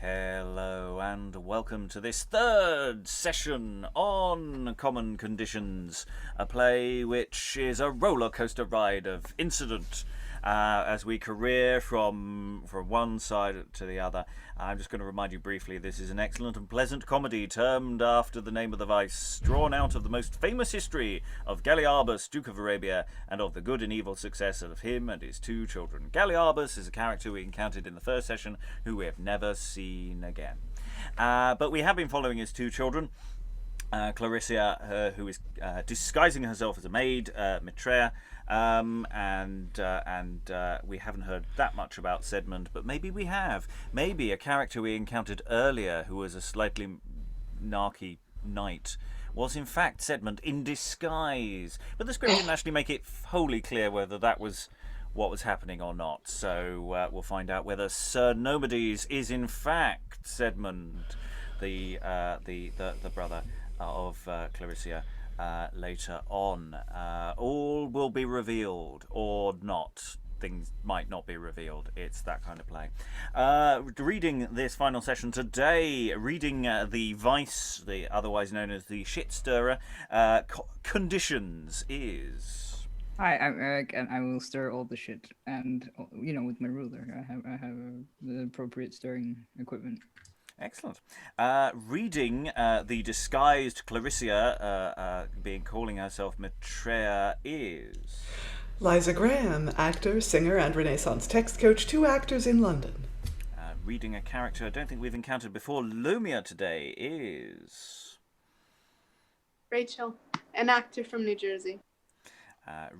Hello and welcome to this third session on Common Conditions, a play which is a roller coaster ride of incident as we career from one side to the other. I'm just going to remind you briefly, this is an excellent and pleasant comedy termed after the name of the vice, drawn out of the most famous history of Galliarbus, Duke of Arabia, and of the good and evil success of him and his two children. Galliarbus is a character we encountered in the first session, who we have never seen again. But we have been following his two children. Clarisia, who is disguising herself as a maid, Metrea, and we haven't heard that much about Sedmund, but maybe we have. Maybe a character we encountered earlier, who was a slightly narky knight, was in fact Sedmund in disguise. But the script didn't actually make it wholly clear whether that was what was happening or not. So we'll find out whether Sir Nomides is in fact Sedmund, the brother of Clarisia, later on. All will be revealed or not. Things might not be revealed. It's that kind of play. Reading this final session today, reading the Vice, the otherwise known as the Shit Stirrer, Conditions is... Hi, I'm Eric, and I will stir all the shit, and with my ruler. I have the appropriate stirring equipment. Excellent. Reading the disguised Clarisia, calling herself Metrea, is... Liza Graham, actor, singer, and Renaissance text coach, 2 actors in London. Reading a character I don't think we've encountered before, Lomia, today, is... Rachael, an actor from New Jersey.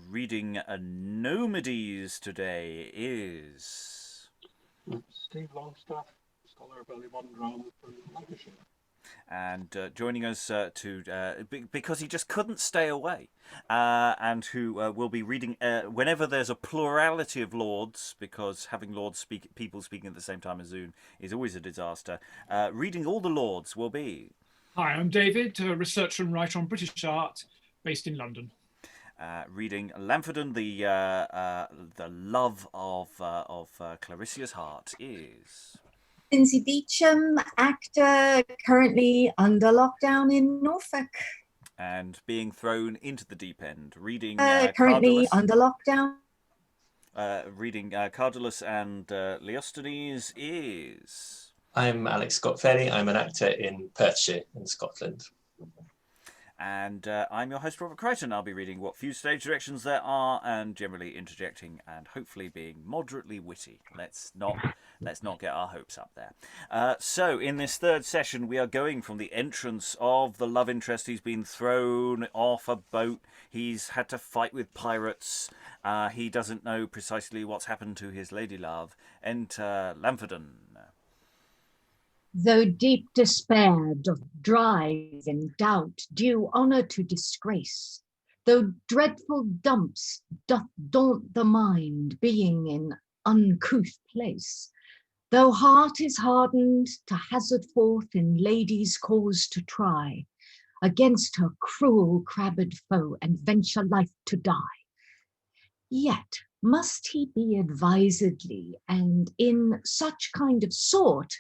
Reading a Nomides today is... Steve Longstaffe, scholar of early modern drama from Lancashire. And joining us because he just couldn't stay away, and who will be reading whenever there's a plurality of lords, because having people speaking at the same time as Zoom is always a disaster. Reading all the lords will be... Hi, I'm David, a researcher and writer on British art, based in London. Reading Lamphedon, the love of Clarisia's heart, is... Lynsey Beauchamp, actor, currently under lockdown in Norfolk. And being thrown into the deep end, reading currently Cardolus, under lockdown. Reading Cardolus and Leostines is... I'm Alex Scott Fairley. I'm an actor in Perthshire in Scotland. And I'm your host, Robert Crighton. I'll be reading what few stage directions there are and generally interjecting and hopefully being moderately witty. Let's not get our hopes up there. So in this third session, we are going from the entrance of the love interest. He's been thrown off a boat. He's had to fight with pirates. He doesn't know precisely what's happened to his lady love. Enter Lamphedon. Though deep despair doth drive in doubt due honour to disgrace, though dreadful dumps doth daunt the mind, being in uncouth place, though heart is hardened to hazard forth in lady's cause to try, against her cruel crabbed foe and venture life to die, yet must he be advisedly and in such kind of sort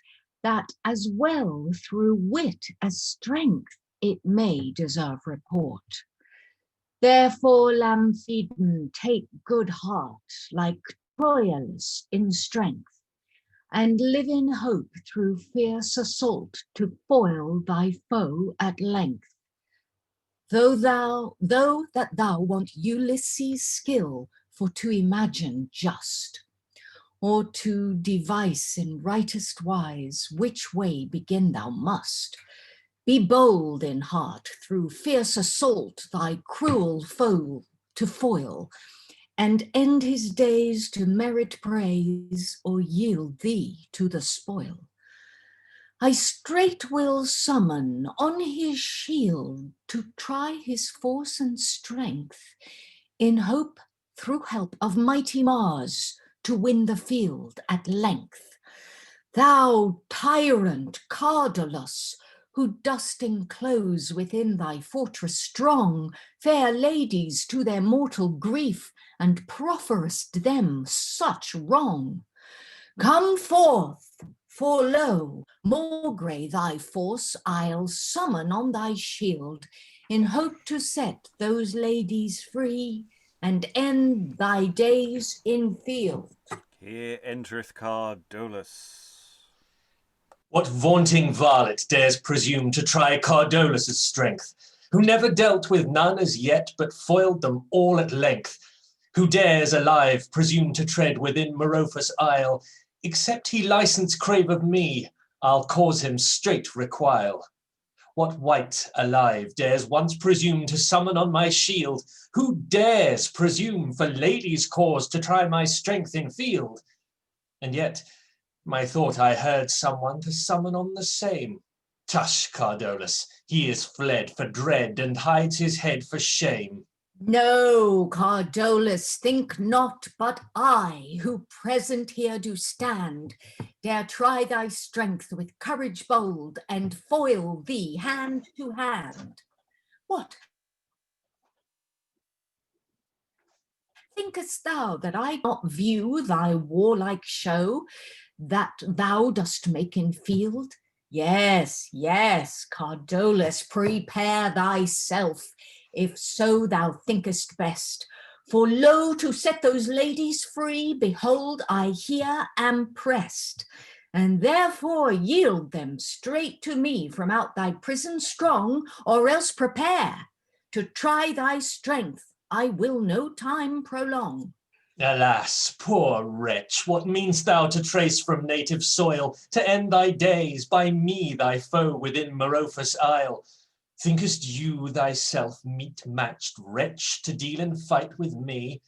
that as well through wit as strength it may deserve report. Therefore, Lamphedon, take good heart, like Cardolus in strength, and live in hope through fierce assault to foil thy foe at length. Though that thou want Ulysses' skill for to imagine just, or to devise in rightest wise which way begin thou must. Be bold in heart through fierce assault thy cruel foe to foil, and end his days to merit praise or yield thee to the spoil. I straight will summon on his shield to try his force and strength, in hope through help of mighty Mars to win the field at length. Thou tyrant Cardolus, who dost enclose within thy fortress strong fair ladies to their mortal grief, and profferest them such wrong. Come forth For lo, more grey thy force I'll summon on thy shield, in hope to set those ladies free, and end thy days in field. Here entereth Cardolus. What vaunting varlet dares presume to try Cardolus' strength, who never dealt with none as yet, but foiled them all at length? Who dares alive presume to tread within Merophus' isle? Except he license crave of me, I'll cause him straight requile. What wight alive dares once presume to summon on my shield? Who dares presume for ladies' cause to try my strength in field? And yet, my thought I heard someone to summon on the same. Tush, Cardolus, he is fled for dread and hides his head for shame. No, Cardolus, think not, but I, who present here do stand, dare try thy strength with courage bold, and foil thee hand to hand. What? Thinkest thou that I not view thy warlike show, that thou dost make in field? Yes, yes, Cardolus, prepare thyself, if so thou thinkest best. For lo, to set those ladies free, behold, I here am pressed, and therefore yield them straight to me from out thy prison strong, or else prepare to try thy strength. I will no time prolong. Alas, poor wretch, what mean'st thou to trace from native soil, to end thy days by me, thy foe, within Merophus' isle? Thinkest you thyself meet-matched wretch to deal in fight with me?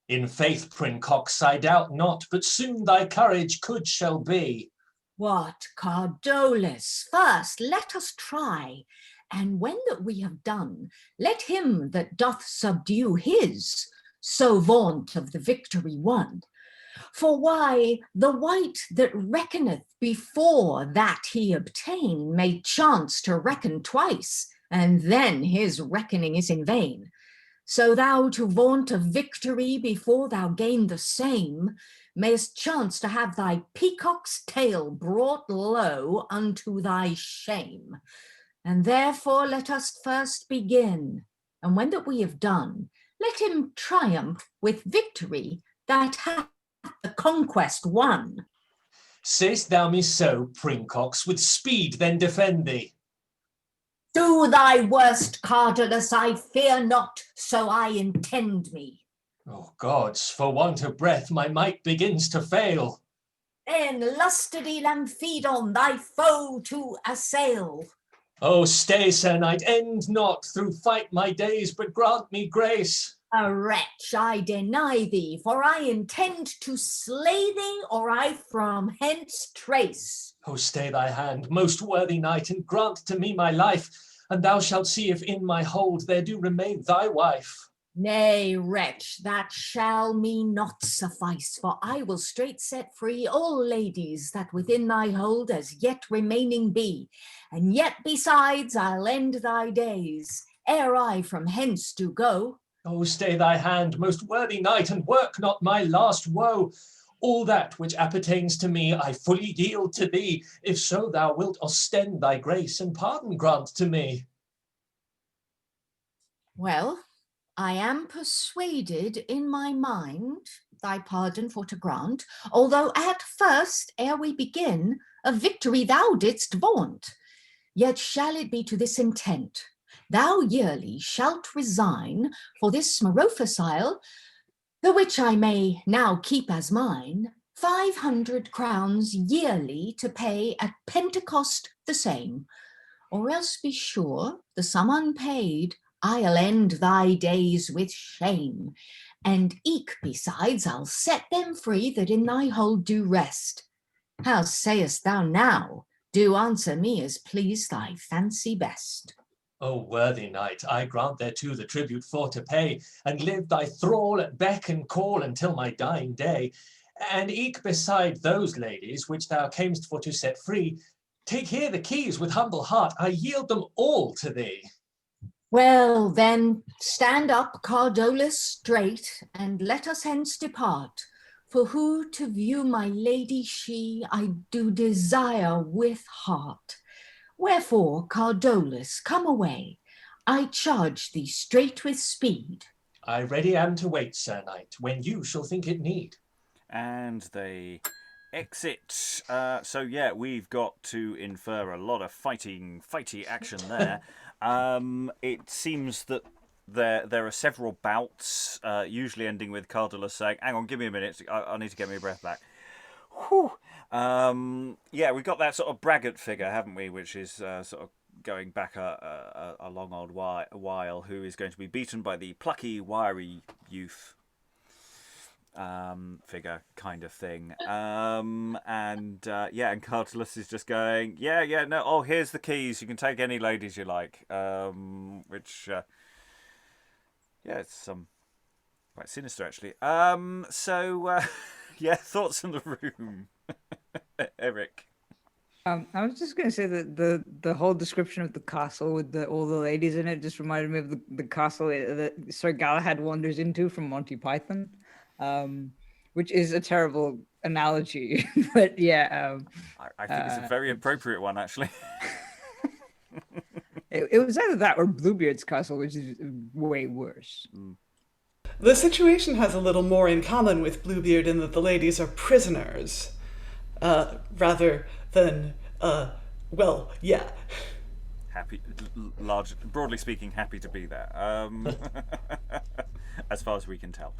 In faith, Princox, I doubt not, but soon thy courage could shall be. What, Cardolus, first let us try, and when that we have done, let him that doth subdue his so vaunt of the victory won. For why, the wight that reckoneth before that he obtain may chance to reckon twice, and then his reckoning is in vain. So thou to vaunt of victory before thou gain the same, mayest chance to have thy peacock's tail brought low unto thy shame. And therefore let us first begin, and when that we have done, let him triumph with victory that hath the conquest won. Say'st thou me so, Princox? With speed then defend thee. Do thy worst, Cardolus, I fear not, so I intend me. Oh gods, for want of breath my might begins to fail. Then lustily Lamphedon thy foe to assail. Oh, stay, Sir Knight, end not through fight my days, but grant me grace. A wretch, I deny thee, for I intend to slay thee, or I from hence trace. Oh, stay thy hand, most worthy knight, and grant to me my life, and thou shalt see if in my hold there do remain thy wife. Nay, wretch, that shall me not suffice, for I will straight set free all ladies that within thy hold as yet remaining be, and yet besides I'll end thy days, ere I from hence do go. Oh, stay thy hand, most worthy knight, and work not my last woe. All that which appertains to me I fully yield to thee, if so thou wilt ostend thy grace and pardon grant to me. Well, I am persuaded in my mind thy pardon for to grant, although at first, ere we begin, a victory thou didst vaunt. Yet shall it be to this intent: thou yearly shalt resign for this Merophus isle, the which I may now keep as mine, 500 crowns yearly to pay at Pentecost the same, or else be sure the sum unpaid I'll end thy days with shame, and eke besides I'll set them free that in thy hold do rest. How sayest thou now? Do answer me as please thy fancy best. O worthy knight, I grant thereto the tribute for to pay, and live thy thrall at beck and call until my dying day. And eke beside those ladies which thou camest for to set free, take here the keys with humble heart, I yield them all to thee. Well then, stand up, Cardolus, straight, and let us hence depart. For who to view my lady she I do desire with heart. Wherefore, Cardolus, come away. I charge thee straight with speed. I ready am to wait, Sir Knight, when you shall think it need. And they exit. So yeah, we've got to infer a lot of fighty action there. It seems that there are several bouts, usually ending with Cardolus saying, "Hang on, give me a minute. I need to get my breath back." Whew. Yeah, we've got that sort of braggart figure, haven't we? Which is sort of going back a long old while, who is going to be beaten by the plucky, wiry youth figure kind of thing. And Cardolus is just going, yeah, no, oh, here's the keys. You can take any ladies you like. Which, it's quite sinister, actually. Yeah, thoughts on the room, Eric. I was just going to say that the whole description of the castle with all the ladies in it just reminded me of the castle that Sir Galahad wanders into from Monty Python, which is a terrible analogy, but yeah. I think it's a very appropriate one, actually. It was either that or Bluebeard's castle, which is way worse. The situation has a little more in common with Bluebeard in that the ladies are prisoners, rather than, yeah. Happy, broadly speaking, happy to be there. As far as we can tell.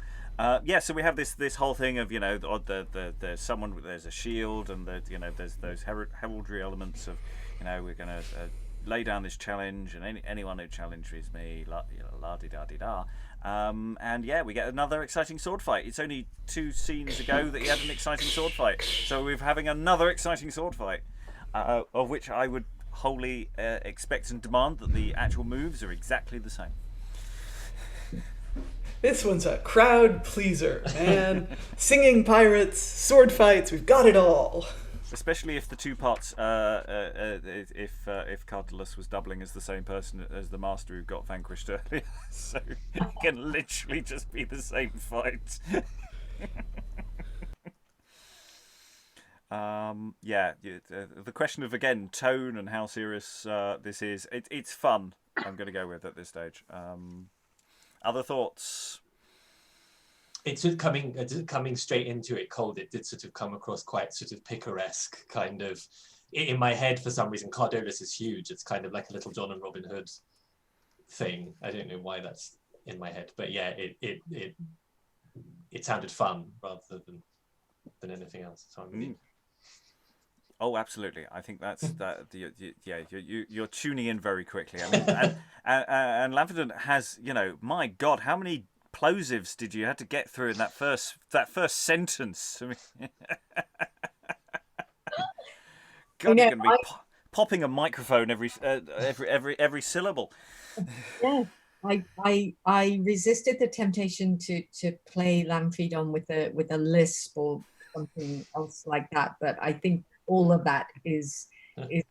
So we have this whole thing of there's someone, there's a shield, and there's those heraldry elements of we're going to lay down this challenge, and anyone who challenges me, la di da di da. And yeah, we get another exciting sword fight. It's only 2 scenes ago that he had an exciting sword fight, so we're having another exciting sword fight, of which I would wholly expect and demand that the actual moves are exactly the same. This one's a crowd pleaser, man. Singing pirates, sword fights, we've got it all. Especially if the 2 parts, if Cardolus was doubling as the same person as the master who got vanquished earlier, so it can literally just be the same fight. The question of, again, tone and how serious this is, it's fun, I'm going to go with at this stage. Other thoughts? It's coming straight into it cold. It did sort of come across quite sort of picaresque, kind of. In my head, for some reason, Cardolus is huge. It's kind of like a little John and Robin Hood thing. I don't know why that's in my head, but yeah, it sounded fun rather than anything else. So Oh, absolutely. I think that's that. You're tuning in very quickly. I mean, and Lamphedon has, my God, how many plosives did you have to get through in that first sentence? I mean, God, you're going to be popping a microphone every syllable. Yeah, I resisted the temptation to play Lamphedon with a lisp or something else like that, but I think all of that is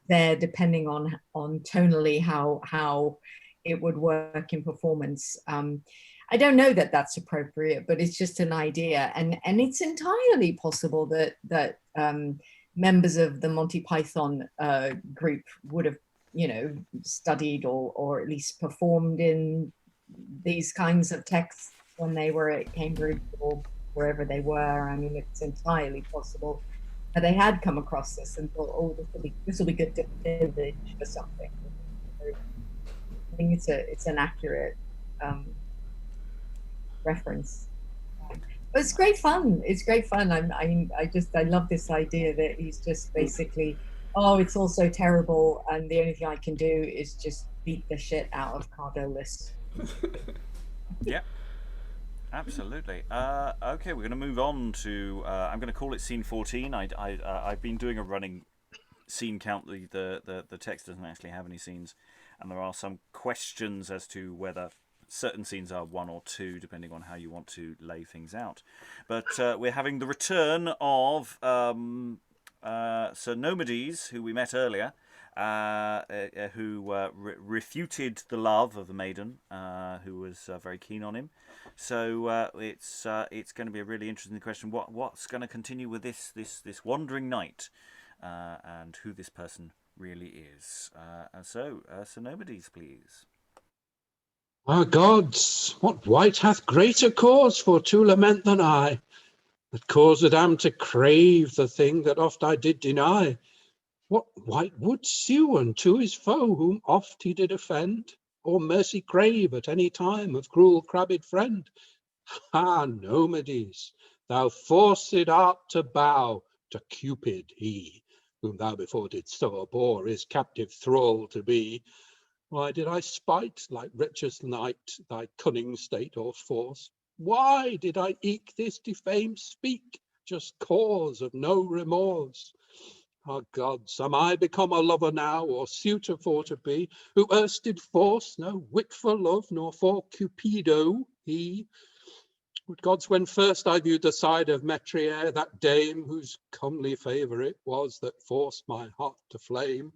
there depending on tonally how it would work in performance. I don't know that that's appropriate, but it's just an idea, and it's entirely possible that members of the Monty Python group would have studied or at least performed in these kinds of texts when they were at Cambridge or wherever they were. I mean, it's entirely possible that they had come across this and thought, oh, this will be good to village for something. I think it's an accurate reference. But it's great fun. It's great fun. I love this idea that he's just basically, oh, it's all so terrible, and the only thing I can do is just beat the shit out of Cardolus. Yeah, absolutely. Okay, we're going to move on to. I'm going to call it scene 14. I've been doing a running scene count. The text doesn't actually have any scenes, and there are some questions as to whether certain scenes are 1 or 2, depending on how you want to lay things out. But we're having the return of Sir Nomides, who we met earlier, who refuted the love of the maiden, who was very keen on him. So it's going to be a really interesting question. What's going to continue with this wandering knight, and who this person really is. So Nomides, please. Ah, gods, what wight hath greater cause for to lament than I, that caused am to crave the thing that oft I did deny? What wight would sue unto his foe whom oft he did offend, or mercy crave at any time of cruel crabbed friend? Ah, Nomides, thou forced art to bow to Cupid, he whom thou before didst so abhor his captive thrall to be. Why did I spite, like richest knight, thy cunning state or force? Why did I eke this defame speak, just cause of no remorse? Ah, gods, am I become a lover now, or suitor for to be, who erst did force no wit for love, nor for Cupido he? Would gods, when first I viewed the side of Metrea, that dame whose comely favour it was that forced my heart to flame,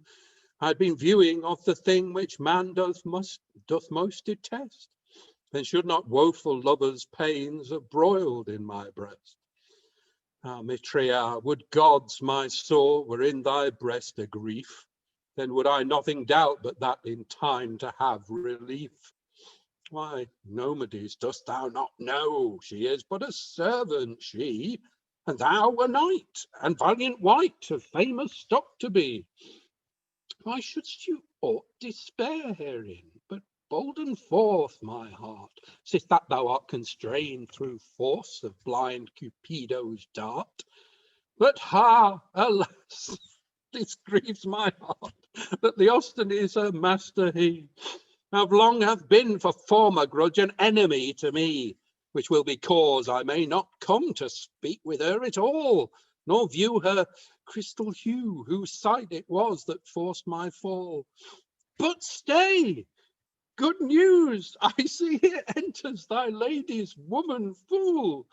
I'd been viewing of the thing which man doth most detest, then should not woeful lovers' pains have broiled in my breast. Ah, Metrea, would gods my sore were in thy breast a grief, then would I nothing doubt but that in time to have relief. Why, Nomides, dost thou not know she is but a servant, she, and thou a knight, and valiant wight of famous stock to be? Why shouldst you aught despair herein, but bolden forth, my heart, sith that thou art constrained through force of blind Cupido's dart? But ha, alas, this grieves my heart, that Leostines her master he, have long have been for former grudge an enemy to me, which will be cause I may not come to speak with her at all, nor view her crystal hue, whose sight it was that forced my fall. But stay, good news, I see here enters thy lady's woman fool,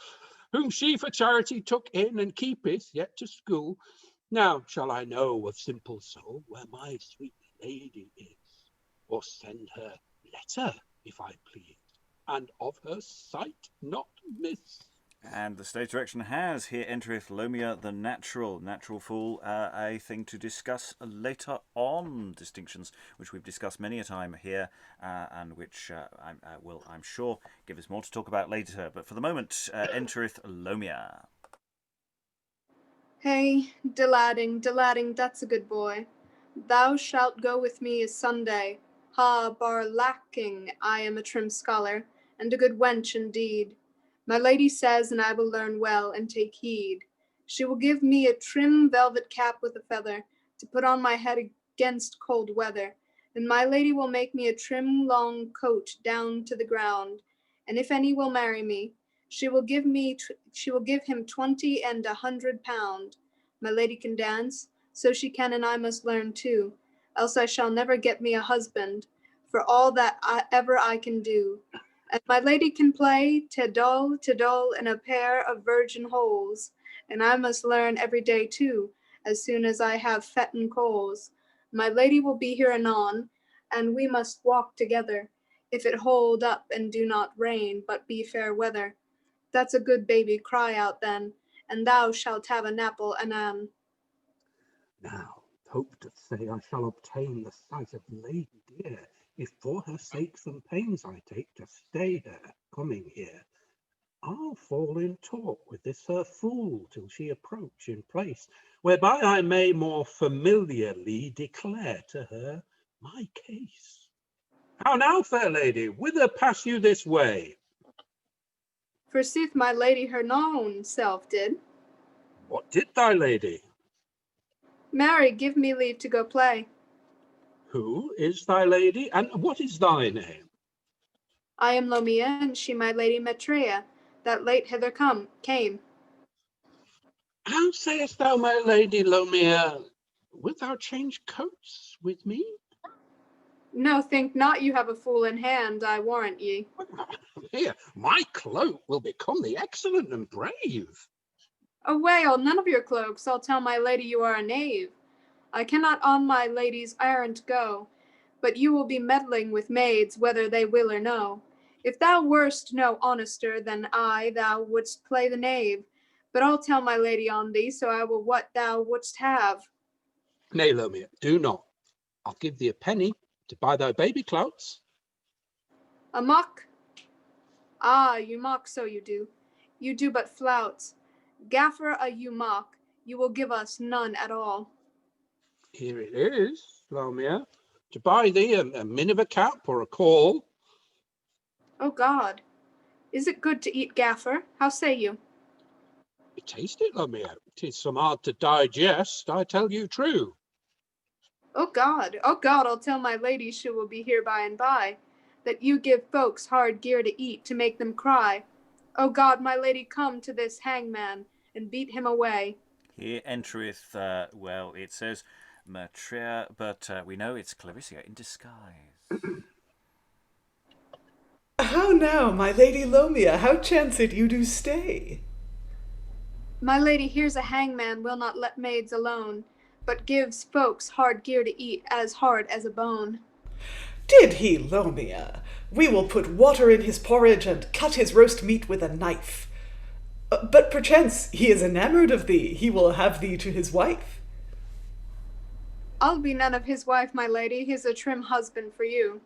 whom she for charity took in and keepeth yet to school. Now shall I know of simple soul where my sweet lady is, or send her letter if I please, and of her sight not miss. And the stage direction has here entereth Lomia the natural fool, a thing to discuss later on, distinctions which we've discussed many a time here, and which will, I'm sure, give us more to talk about later. But for the moment, entereth Lomia. Hey, deladding, that's a good boy. Thou shalt go with me as Sunday. Ha, bar lacking, I am a trim scholar, and a good wench indeed. My lady says, and I will learn well, and take heed. She will give me a trim velvet cap with a feather, to put on my head against cold weather, and my lady will make me a trim long coat down to the ground, and if any will marry me, she will give him 20 and 100 pound. My lady can dance, so she can, and I must learn too, else I shall never get me a husband, for all that ever I can do. And my lady can play Tedol in a pair of virgin holes, and I must learn every day too, as soon as I have fetten coals. My lady will be here anon, and we must walk together, if it hold up and do not rain, but be fair weather. That's a good baby, cry out then, and thou shalt have an apple anon. Now, hope to say I shall obtain the sight of lady dear, if for her sake some pains I take to stay her coming here. I'll fall in talk with this her fool till she approach in place, whereby I may more familiarly declare to her my case. How now, fair lady, whither pass you this way? Forsooth my lady her known self did. What did thy lady? Marry, give me leave to go play. Who is thy lady, and what is thy name? I am Lomia, and she my lady Metrea, that late hither came. How sayest thou, my lady Lomia, wilt thou change coats with me? No, think not you have a fool in hand, I warrant ye. Here, my cloak will become thee excellent and brave. Away, all none of your cloaks, I'll tell my lady you are a knave. I cannot on my lady's errand go, but you will be meddling with maids, whether they will or no. If thou werst no honester than I, thou wouldst play the knave, but I'll tell my lady on thee, so I will what thou wouldst have. Nay, Lomia, do not. I'll give thee a penny to buy thy baby clouts. A mock? Ah, you mock, so you do. You do but flouts. Gaffer a you mock, you will give us none at all. Here it is, Lomia, to buy thee a miniver cap or a caul. Oh God, is it good to eat gaffer? How say you? Taste it, Lomia. 'Tis some hard to digest, I tell you true. Oh God, I'll tell my lady she will be here by and by, that you give folks hard gear to eat to make them cry. Oh God, my lady, come to this hangman and beat him away. Here entereth, well, it says Metrea, but we know it's Clarisia in disguise. How now, my lady Lomia, how chance it you do stay? My lady, here's a hangman will not let maids alone, but gives folks hard gear to eat as hard as a bone. Did he, Lomia? We will put water in his porridge and cut his roast meat with a knife. But perchance he is enamoured of thee, he will have thee to his wife. I'll be none of his wife, my lady, he's a trim husband for you.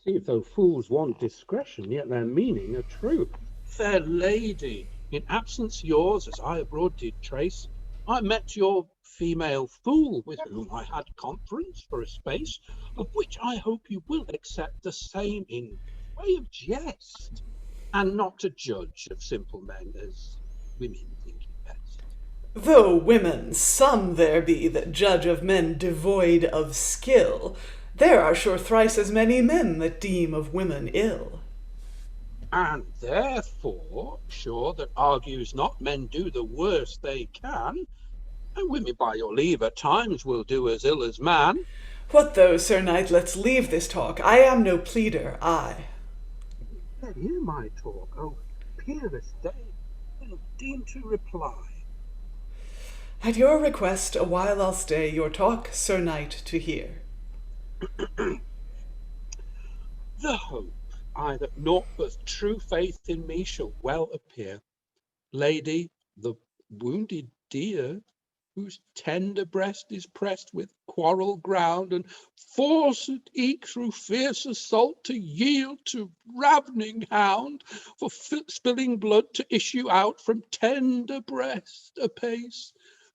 See if those fools want discretion, yet their meaning are true. Fair lady, in absence yours, as I abroad did trace, I met your female fool, with whom I had conference for a space, of which I hope you will accept the same in way of jest, and not to judge of simple men as women think it best. Though women, some there be that judge of men devoid of skill, there are sure thrice as many men that deem of women ill. And therefore, sure that argues not men do the worst they can, and women by your leave at times will do as ill as man. What though, Sir Knight, let's leave this talk. I am no pleader, I. Hear my talk, oh peerless day, and deem to reply. At your request, a while I'll stay your talk, Sir Knight, to hear. The hope, I that naught but true faith in me shall well appear. Lady, the wounded deer, whose tender breast is pressed with quarrel ground, and forced eke through fierce assault to yield to ravening hound, for spilling blood to issue out from tender breast apace,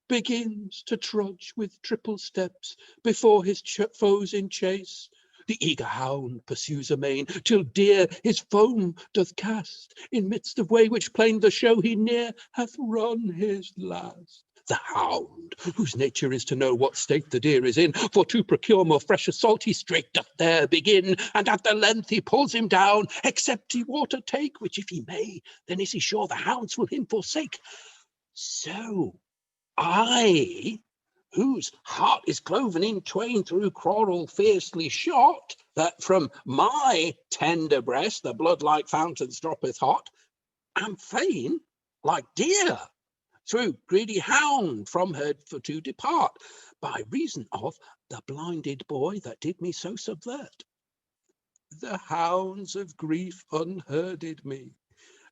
begins to trudge with triple steps before his foes in chase. The eager hound pursues amain, till deer his foam doth cast, in midst of way which plain the show he near hath run his last. The hound, whose nature is to know what state the deer is in, for to procure more fresh assault he straight doth there begin, and at the length he pulls him down, except he water take, which if he may, then is he sure the hounds will him forsake. So I, whose heart is cloven in twain through quarrel fiercely shot, that from my tender breast the blood like fountains droppeth hot, am fain, like deer, through greedy hound from her for to depart, by reason of the blinded boy that did me so subvert. The hounds of grief unherded me,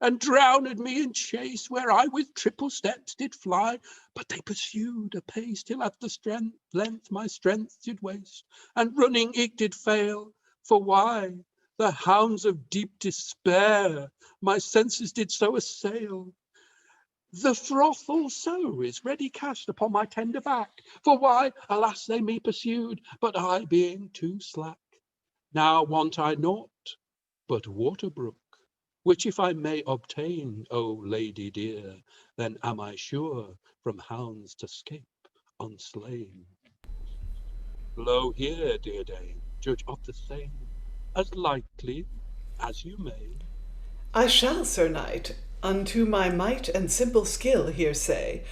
and drowned me in chase, where I with triple steps did fly, but they pursued apace, till at the length my strength did waste, and running eke did fail. For why? The hounds of deep despair my senses did so assail. The froth also is ready cast upon my tender back, for why? Alas, they me pursued, but I being too slack. Now want I naught but water brook, which if I may obtain, O lady dear, then am I sure from hounds to scape unslain. Lo here, dear dame, judge of the same, as lightly as you may. I shall, Sir Knight, unto my might and simple skill here say,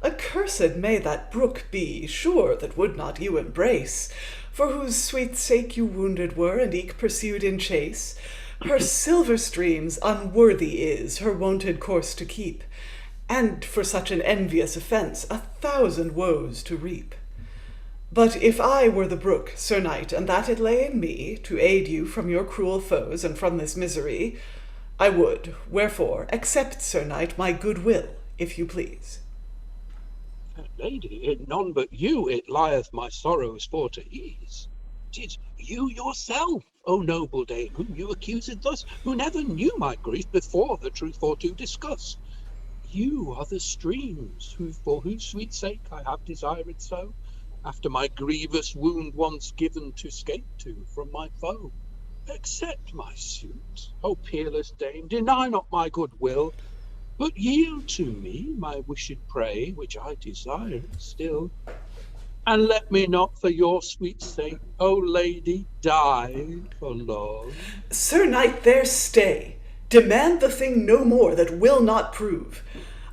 accursed may that brook be, sure that would not you embrace, for whose sweet sake you wounded were, and eke pursued in chase. Her silver streams unworthy is her wonted course to keep, and for such an envious offence 1,000 woes to reap. But if I were the brook, Sir Knight, and that it lay in me to aid you from your cruel foes and from this misery, I would, wherefore, accept, Sir Knight, my good will, if you please. Fair lady, in none but you it lieth my sorrows for to ease. 'Tis you yourself, O noble dame, whom you accused thus, who never knew my grief before the truth for to discuss. You are the streams, for whose sweet sake I have desired so, after my grievous wound once given to scape to from my foe. Accept my suit, O peerless dame, deny not my good will, but yield to me my wished prey, which I desire still. And let me not for your sweet sake, O lady, die for love. Sir Knight, there stay. Demand the thing no more that will not prove.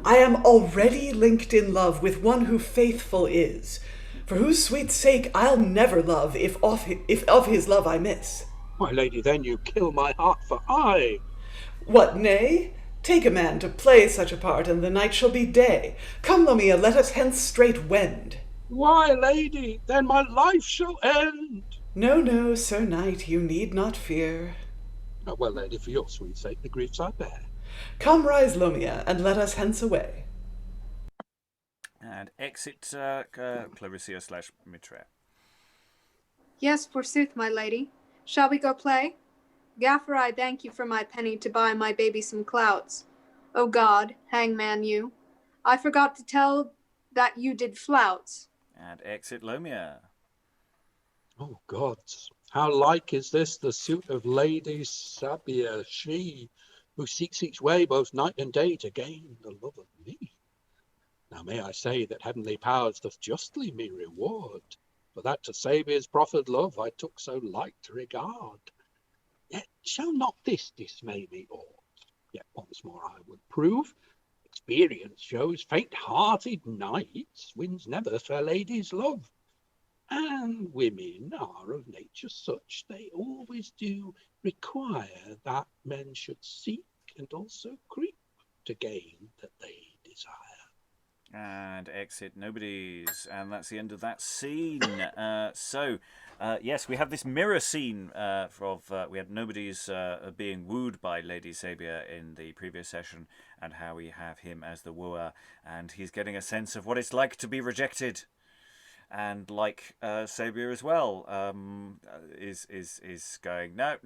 I am already linked in love with one who faithful is, for whose sweet sake I'll never love if of his love I miss. My lady, then you kill my heart for aye. What, nay? Take a man to play such a part, and the night shall be day. Come, Lomia, let us hence straight wend. Why, lady, then my life shall end. No, no, Sir Knight, you need not fear. Oh, well, lady, for your sweet sake, the griefs I bear. Come, rise, Lomia, and let us hence away. And exit Clarisia / Metrea. Yes, forsooth, my lady. Shall we go play? Gaffer, I thank you for my penny to buy my baby some clouts. O God, hangman you, I forgot to tell that you did flouts. And exit Lomia. Oh, gods, how like is this the suit of Lady Sabia, she who seeks each way both night and day to gain the love of me. Now may I say that heavenly powers doth justly me reward, for that to Sabia's proffered love I took so light regard. Yet shall not this dismay me aught. Yet once more I would prove, experience shows faint-hearted knights wins never fair ladies' love. And women are of nature such, they always do require that men should seek and also creep to gain that they desire. And exit Nomides. And that's the end of that scene. Yes, we have this mirror scene we had Nomides being wooed by Lady Sabia in the previous session, and how we have him as the wooer, and he's getting a sense of what it's like to be rejected. And like Sabia as well, is going, no,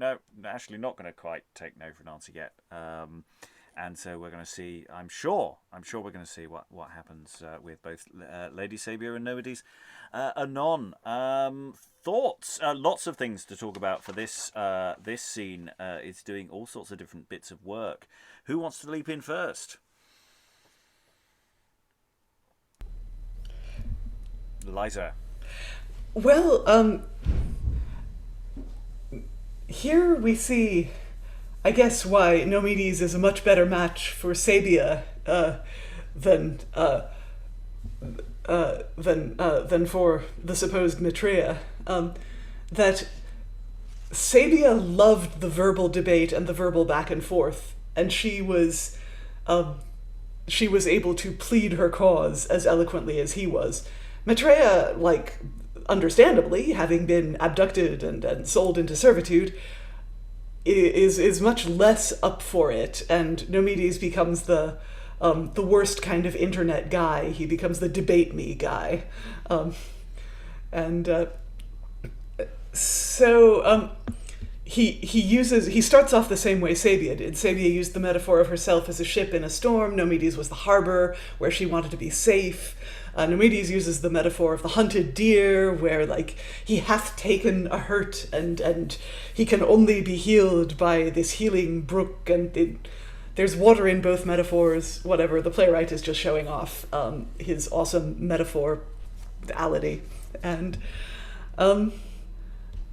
actually not going to quite take no for an answer yet. And so we're going to see, I'm sure we're going to see what happens with both Lady Sabia and Nomides anon. Thoughts? Lots of things to talk about for this scene. It's doing all sorts of different bits of work. Who wants to leap in first? Liza. Well, here we see, I guess, why Nomides is a much better match for Sabia than for the supposed Metrea. That Sabia loved the verbal debate and the verbal back and forth, and she was able to plead her cause as eloquently as he was. Metrea, understandably, having been abducted and sold into servitude, is much less up for it, and Nomides becomes the worst kind of internet guy. He becomes the debate me guy, he starts off the same way Sabia did. Sabia used the metaphor of herself as a ship in a storm. Nomides was the harbor where she wanted to be safe. Nomides uses the metaphor of the hunted deer, where he hath taken a hurt and he can only be healed by this healing brook, and there's water in both metaphors. Whatever, the playwright is just showing off his awesome metaphorality, and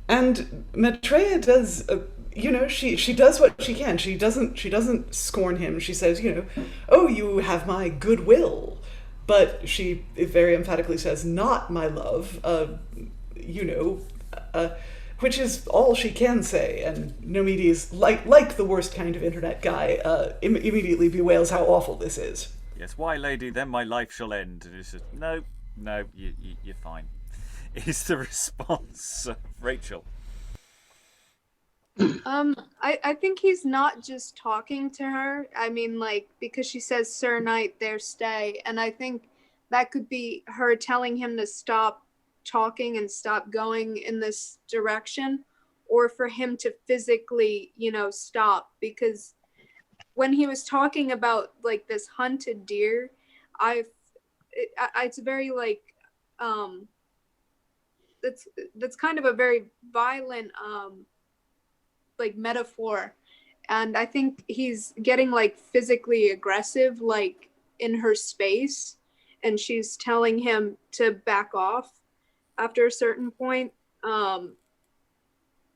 Metrea does. She does what she can. She doesn't scorn him. She says, oh, you have my goodwill. But she very emphatically says, not my love, which is all she can say. And Nomides, like the worst kind of internet guy, immediately bewails how awful this is. Yes, why, lady, then my life shall end. And it's just, no, you're fine. Is the response, Rachel? I think he's not just talking to her. I mean, like, because she says, Sir Knight, there stay. And I think that could be her telling him to stop talking and stop going in this direction, or for him to physically, stop. Because when he was talking about, like, this hunted deer, it's very, like, that's kind of a very violent, like, metaphor. And I think he's getting, like, physically aggressive, like, in her space, and she's telling him to back off after a certain point.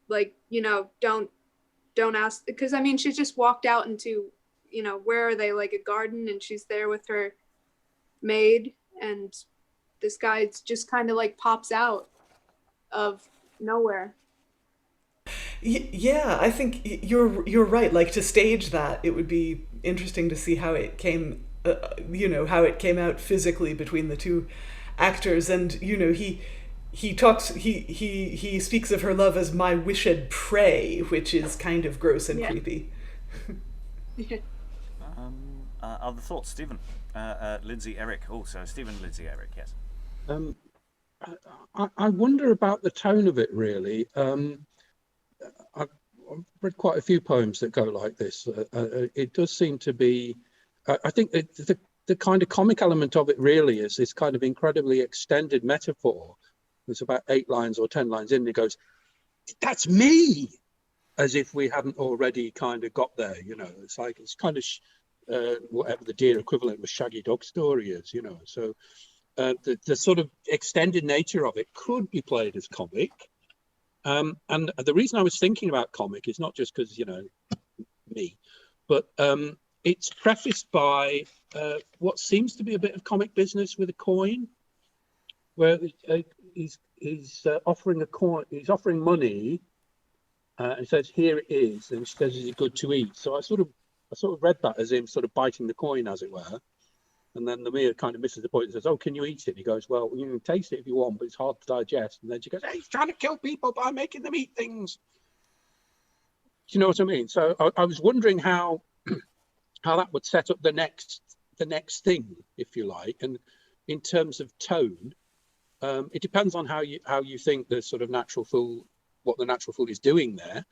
Like, don't ask, because I mean, she's just walked out into, where are they, like a garden, and she's there with her maid, and this guy just kind of like pops out of nowhere. Yeah, I think you're right. Like, to stage that, it would be interesting to see how it came, how it came out physically between the two actors. And he talks, he speaks of her love as my wished prey, which is kind of gross and creepy. Other thoughts, Stephen? Lynsey, Eric. Oh, so Stephen, Lynsey, Eric. Yes. I wonder about the tone of it, really. I've read quite a few poems that go like this. It does seem to be, I think the kind of comic element of it really is this kind of incredibly extended metaphor. It's about 8 lines or 10 lines in, and it goes, that's me, as if we hadn't already kind of got there, It's like, it's kind of whatever the deer equivalent of Shaggy Dog Story is, So the sort of extended nature of it could be played as comic. And the reason I was thinking about comic is not just because, me, but it's prefaced by what seems to be a bit of comic business with a coin, where he's offering a coin, he's offering money, and says, here it is, and she says, is it good to eat? So I sort of read that as him sort of biting the coin, as it were. And then Nomides kind of misses the point and says, oh, can you eat it? And he goes, well, you can taste it if you want, but it's hard to digest. And then she goes, hey, he's trying to kill people by making them eat things. Do you know what I mean? So I was wondering how that would set up the next thing, if you like. And in terms of tone, it depends on how you think the sort of natural fool, what the natural fool is doing there.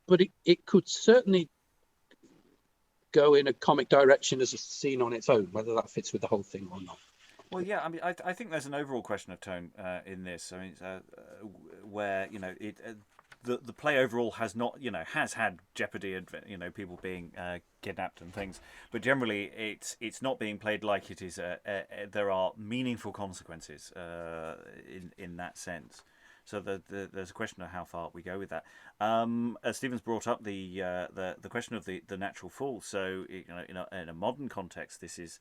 But it could certainly go in a comic direction as a scene on its own, whether that fits with the whole thing or not. Well, yeah, I mean, I think there's an overall question of tone in this. I mean, where the play overall has not, has had jeopardy and people being kidnapped and things, but generally it's not being played like it is. There are meaningful consequences in that sense. So there's a question of how far we go with that. Stephen's brought up the question of the natural fool. So in a modern context, this is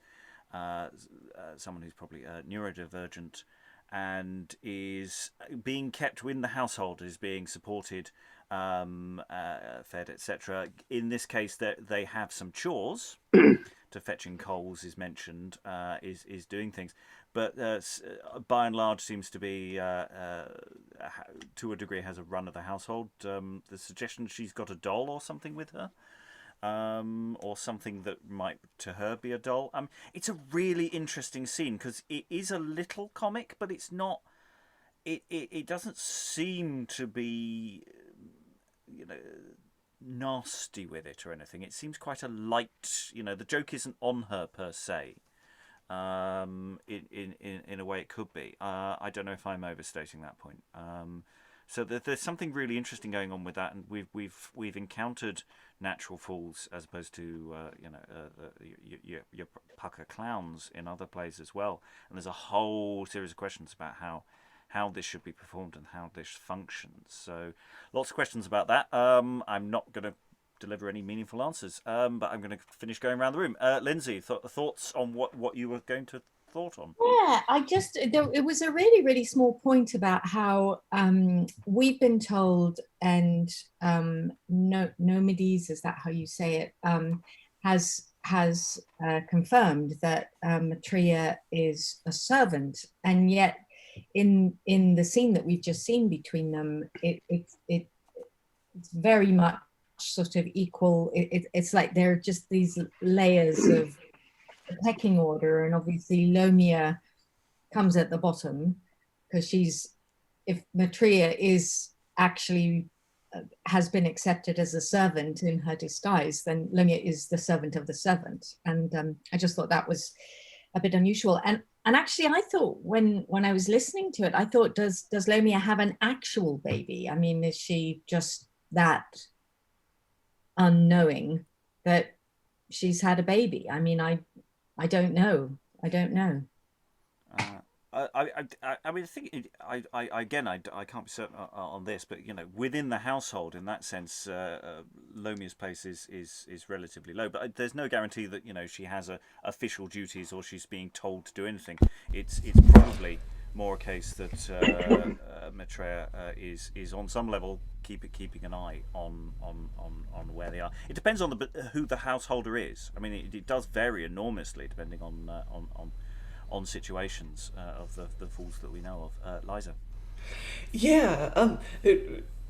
someone who's probably neurodivergent and is being kept in the household, is being supported, fed, etc. In this case, they have some chores. To fetching coals is mentioned, is doing things, but by and large seems to be to a degree has a run of the household. The suggestion she's got a doll or something with her, or something that might to her be a doll. It's a really interesting scene because it is a little comic, but it's not. It doesn't seem to be, nasty with it or anything. It seems quite a light, the joke isn't on her per se. In a way it could be. I don't know if I'm overstating that point. So there's something really interesting going on with that, and we've encountered natural fools as opposed to your pucker clowns in other plays as well. And there's a whole series of questions about how this should be performed and how this functions. So lots of questions about that. I'm not going to deliver any meaningful answers, but I'm going to finish going around the room. Lynsey, thoughts on what you were going to thought on? Yeah, it was a really, really small point about how we've been told, and Nomides, is that how you say it, has has confirmed that Metrea is a servant, and yet in the scene that we've just seen between them, it's very much sort of equal. It's like there are just these layers of the pecking order, and obviously Lomia comes at the bottom because if Metrea is actually has been accepted as a servant in her disguise, then Lomia is the servant of the servant. And I just thought that was a bit unusual. And actually, I thought when I was listening to it, I thought, does Lomia have an actual baby? I mean, is she just that unknowing that she's had a baby? I mean, I don't know. I don't know. I mean, I can't be certain on this, but within the household, in that sense, Lomia's place is relatively low. But there's no guarantee that she has official duties or she's being told to do anything. It's probably more a case that Metrea is on some level keeping an eye on where they are. It depends on who the householder is. I mean, it does vary enormously depending on situations of the fools that we know of. Liza. Yeah,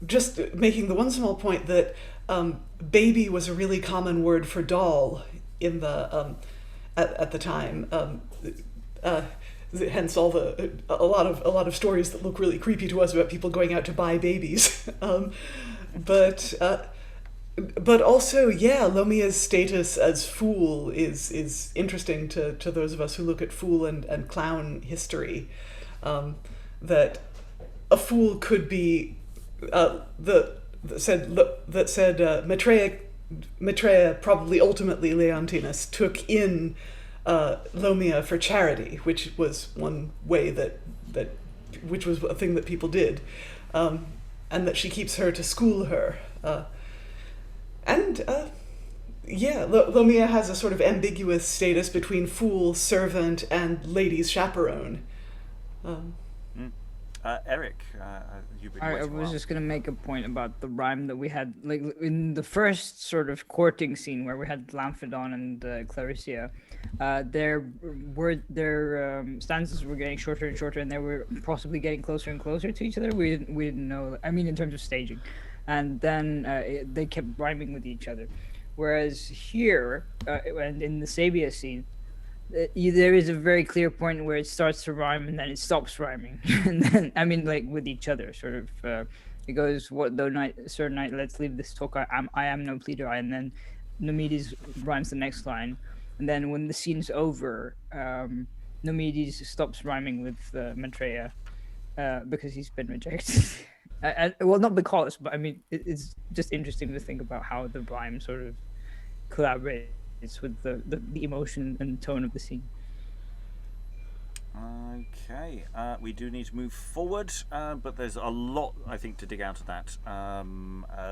just making the one small point that baby was a really common word for doll in the at the time. Hence all a lot of stories that look really creepy to us about people going out to buy babies. But also, yeah, Lomia's status as fool is interesting to those of us who look at fool and clown history. That a fool could be Metrea, probably ultimately Leontinus, took in Lomia for charity, which was one way which was a thing that people did, and that she keeps her to school her. Lomia has a sort of ambiguous status between fool, servant, and lady's chaperone. Eric, I was just going to make a point about the rhyme that we had, like in the first sort of courting scene where we had Lamphedon and Clarisia. Their stanzas were getting shorter and shorter, and they were possibly getting closer and closer to each other. We didn't know. I mean, in terms of staging. And then they kept rhyming with each other. Whereas here, and in the Sabia scene, there is a very clear point where it starts to rhyme and then it stops rhyming. And then, I mean, like with each other, sort of, it goes, "What though night, sir knight, let's leave this talk, I am no pleader, and then Nomides rhymes the next line. And then when the scene's over, Nomides stops rhyming with Metrea because he's been rejected. Well, not because, but I mean, it's just interesting to think about how the rhyme sort of collaborates with the emotion and tone of the scene. Okay, we do need to move forward, but there's a lot, I think, to dig out of that,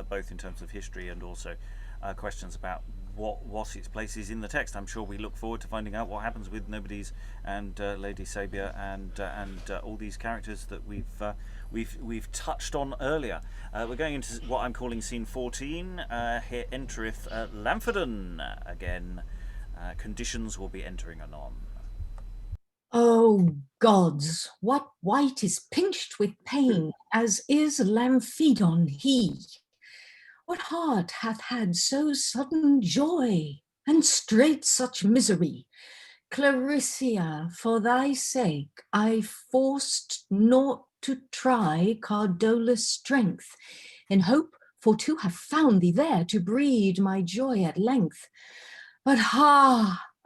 both in terms of history and also questions about what its place is in the text. I'm sure we look forward to finding out what happens with Nomides and Lady Sabia and all these characters that we've touched on earlier. We're going into what I'm calling scene 14. Here entereth Lamphedon again. Conditions will be entering anon. Oh gods, what wight is pinched with pain, as is Lamphedon he? What heart hath had so sudden joy, and straight such misery? Clarisia, for thy sake, I forced not to try Cardolus' strength, in hope for to have found thee there to breed my joy at length. But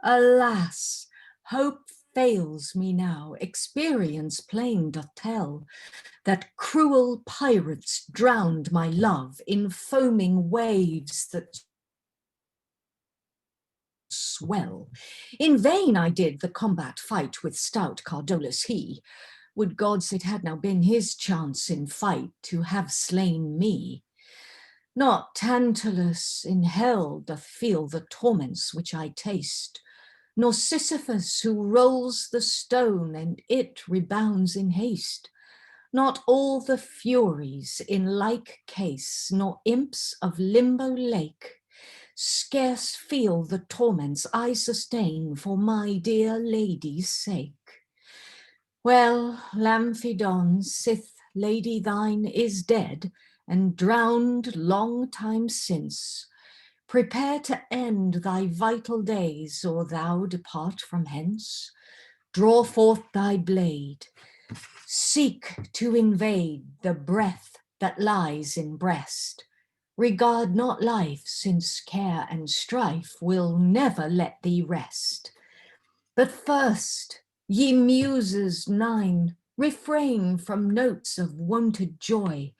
alas, hope fails me now, experience plain doth tell, that cruel pirates drowned my love in foaming waves that swell. In vain I did the combat fight with stout Cardolus he. Would gods it had now been his chance in fight to have slain me. Not Tantalus in hell doth feel the torments which I taste, nor Sisyphus who rolls the stone and it rebounds in haste. Not all the Furies in like case, nor imps of Limbo Lake, scarce feel the torments I sustain for my dear lady's sake. Well, Lamphedon, sith lady thine is dead, and drowned long time since, prepare to end thy vital days, or thou depart from hence. Draw forth thy blade, seek to invade the breath that lies in breast. Regard not life, since care and strife will never let thee rest. But first, ye muses 9, refrain from notes of wonted joy,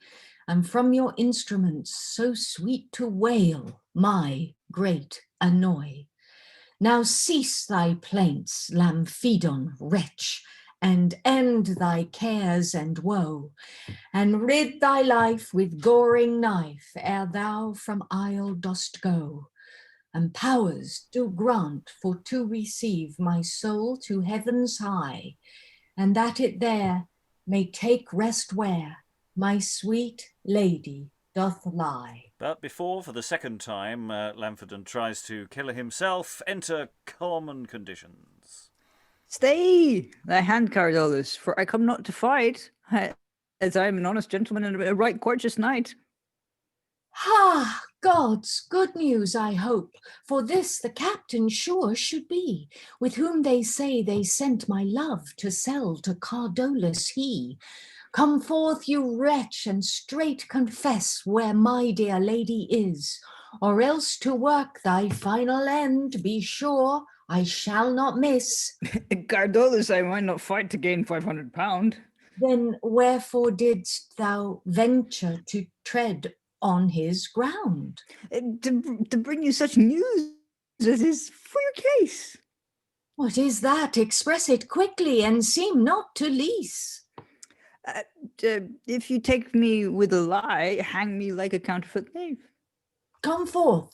and from your instruments so sweet to wail my great annoy. Now cease thy plaints, Lamphedon, wretch, and end thy cares and woe, and rid thy life with goring knife ere thou from isle dost go. And powers do grant for to receive my soul to heavens high, and that it there may take rest where my sweet lady doth lie. But before, for the second time, Lamphedon tries to kill himself, enter common conditions. Stay thy hand, Cardolus, for I come not to fight, as I am an honest gentleman and a right courteous knight. Ha! Gods, good news, I hope, for this the captain sure should be, with whom they say they sent my love to sell to Cardolus he. Come forth, you wretch, and straight confess where my dear lady is, or else to work thy final end, be sure I shall not miss. Cardolus, I might not fight to gain £500. Then wherefore didst thou venture to tread on his ground? To bring you such news as is for your case. What is that? Express it quickly, and seem not to lease. If you take me with a lie, hang me like a counterfeit knave. Come forth.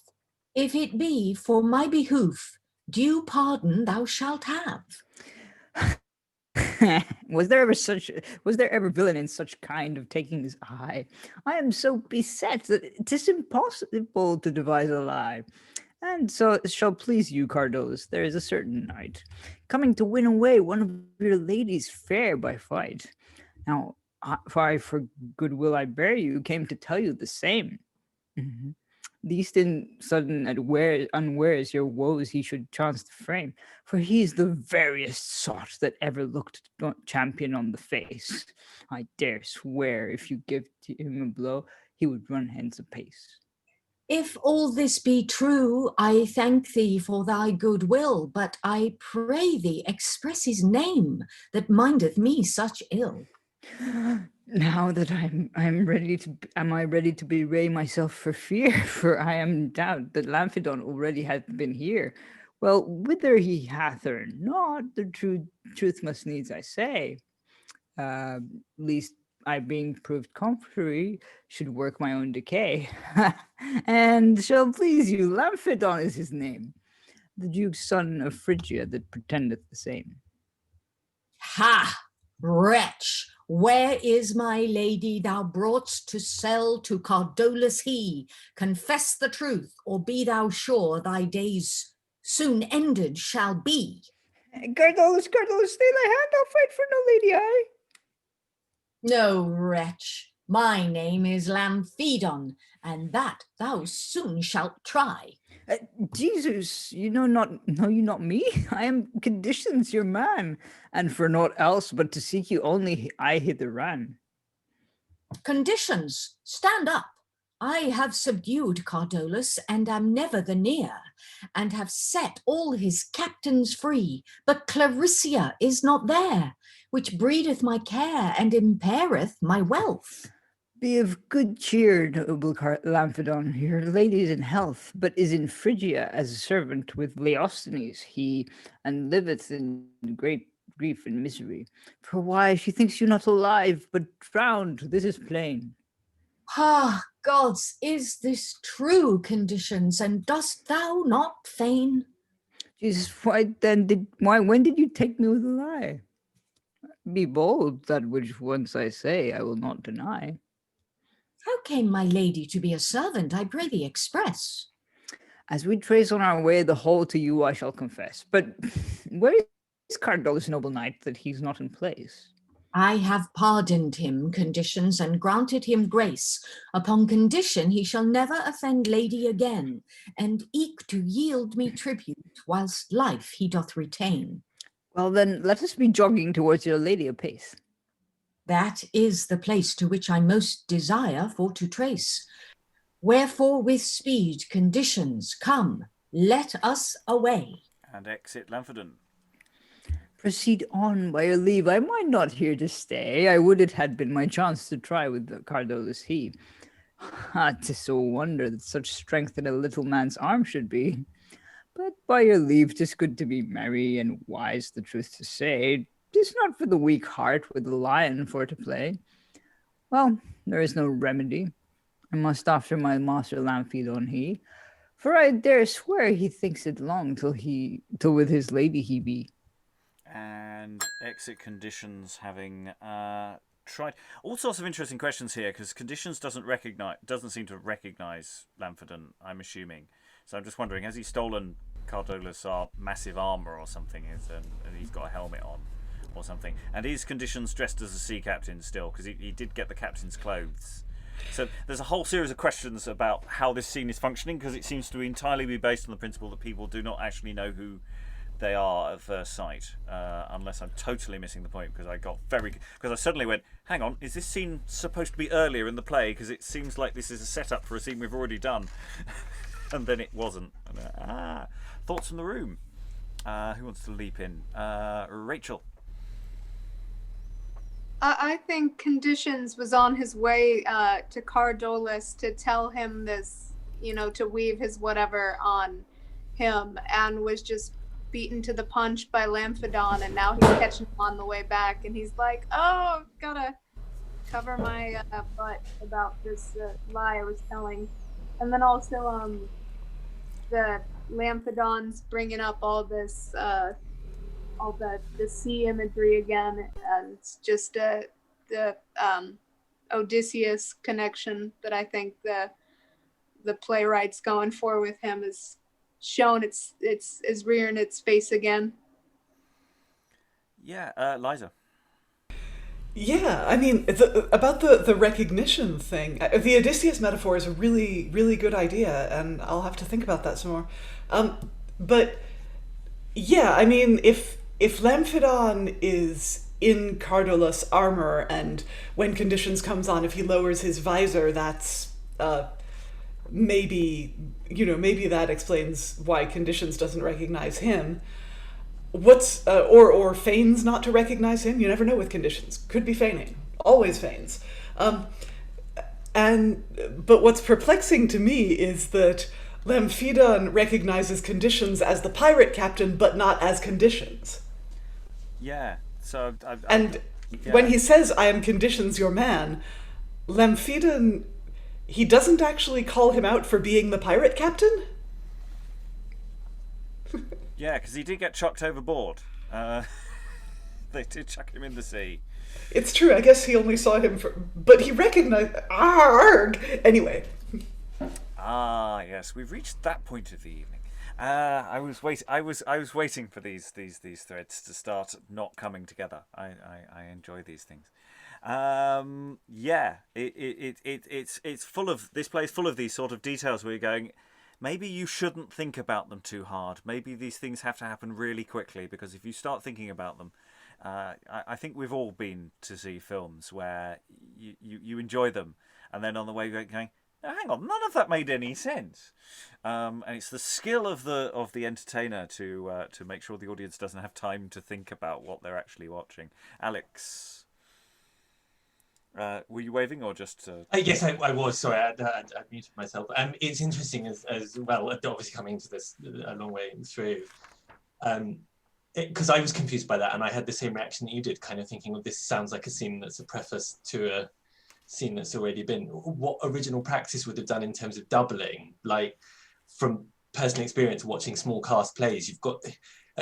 If it be for my behoof, due pardon thou shalt have. Was there ever villain in such kind of taking this eye? I am so beset that 'tis impossible to devise a lie. And so it shall please you, Cardolus, there is a certain knight coming to win away one of your ladies fair by fight. Now, for goodwill I bear you, came to tell you the same. Mm-hmm. Least in sudden unwares your woes he should chance to frame, for he is the veriest sot that ever looked champion on the face. I dare swear if you give to him a blow, he would run hence apace. If all this be true, I thank thee for thy goodwill, but I pray thee express his name that mindeth me such ill. Now that am I ready to bewray myself for fear? For I am in doubt that Lamphedon already hath been here. Well, whither he hath or not, the truth must needs I say. Least I being proved contrary should work my own decay. And shall please you, Lamphedon is his name, the Duke's son of Phrygia that pretendeth the same. Ha! Wretch! Where is my lady thou brought'st to sell to Cardolus he? Confess the truth, or be thou sure thy days soon ended shall be. Cardolus, stay thy hand, I'll fight for no lady I. No, wretch, my name is Lamphedon, and that thou soon shalt try. Jesus, you not me? I am Conditions your man, and for naught else but to seek you only I hither ran. Conditions, stand up. I have subdued Cardolus, and am never the near, and have set all his captains free, but Clarisia is not there, which breedeth my care and impaireth my wealth. Be of good cheer, noble Lamphedon, your lady is in health, but is in Phrygia as a servant with Leostines he, and liveth in great grief and misery. For why, she thinks you not alive, but drowned, this is plain. Ah, gods, is this true, Conditions, and dost thou not feign? Jesus, when did you take me with a lie? Be bold, that which once I say I will not deny. How came my lady to be a servant, I pray thee express? As we trace on our way, the whole to you I shall confess. But where is Cardolus, noble knight, that he's not in place? I have pardoned him conditions and granted him grace, upon condition he shall never offend lady again, and eke to yield me tribute, whilst life he doth retain. Well then, let us be jogging towards your lady apace. That is the place to which I most desire for to trace. Wherefore with speed conditions come, let us away. And exit Lamphedon. Proceed on by your leave. I might not here to stay. I would it had been my chance to try with the Cardolus he. Ah, 'tis so wonder that such strength in a little man's arm should be. But by your leave, 'tis good to be merry and wise, the truth to say. 'Tis not for the weak heart with the lion for to play. Well, there is no remedy. I must after my master Lamphedon he, for I dare swear he thinks it long till with his lady he be. And exit conditions, having tried all sorts of interesting questions here, because conditions doesn't seem to recognize Lamphedon, I'm assuming. So I'm just wondering, has he stolen Cardolus' massive armor or something? And he's got a helmet on or something. And is conditions dressed as a sea captain still? Because he did get the captain's clothes. So there's a whole series of questions about how this scene is functioning, because it seems to entirely be based on the principle that people do not actually know who they are at first sight, unless I'm totally missing the point, because I suddenly went, hang on, is this scene supposed to be earlier in the play? Because it seems like this is a setup for a scene we've already done. And then it wasn't. Thoughts from the room? Who wants to leap in? Rachael. I think Conditions was on his way to Cardolus to tell him this, to weave his whatever on him, and was just beaten to the punch by Lamphedon, and now he's catching him on the way back, and he's like, oh, gotta cover my butt about this lie I was telling. And then also the Lamphedon's bringing up all this all the sea imagery again, and just the Odysseus connection that I think the playwright's going for with him is shown it's is rearing its face again. Yeah, Liza. Yeah, I mean, about the recognition thing, the Odysseus metaphor is a really, really good idea, and I'll have to think about that some more. But yeah, I mean, if Lamphedon is in Cardolus armor, and when conditions comes on, if he lowers his visor, that's maybe that explains why conditions doesn't recognize him. What's or feigns not to recognize him? You never know with conditions. Could be feigning. Always feigns. But what's perplexing to me is that Lamphedon recognizes conditions as the pirate captain, but not as conditions. Yeah. So. When he says, "I am conditions, your man," Lamphedon, he doesn't actually call him out for being the pirate captain. Yeah, because he did get chucked overboard. They did chuck him in the sea. It's true. I guess he only saw him but he recognized. Arg! Anyway. Ah, yes, we've reached that point of the evening. I was waiting for these threads to start not coming together. I enjoy these things. Yeah, it's full of, this play is full of these sort of details where you're going, maybe you shouldn't think about them too hard. Maybe these things have to happen really quickly, because if you start thinking about them, I think we've all been to see films where you enjoy them, and then on the way you're going, no, hang on, none of that made any sense. And it's the skill of the entertainer to make sure the audience doesn't have time to think about what they're actually watching. Alex. Were you waving or just? Yes, I was. Sorry, I muted myself. It's interesting as well. Obviously, coming into this a long way through, because I was confused by that, and I had the same reaction that you did, kind of thinking, "Well, this sounds like a scene that's a preface to a scene that's already been." What original practice would have done in terms of doubling? Like, from personal experience watching small cast plays, you've got.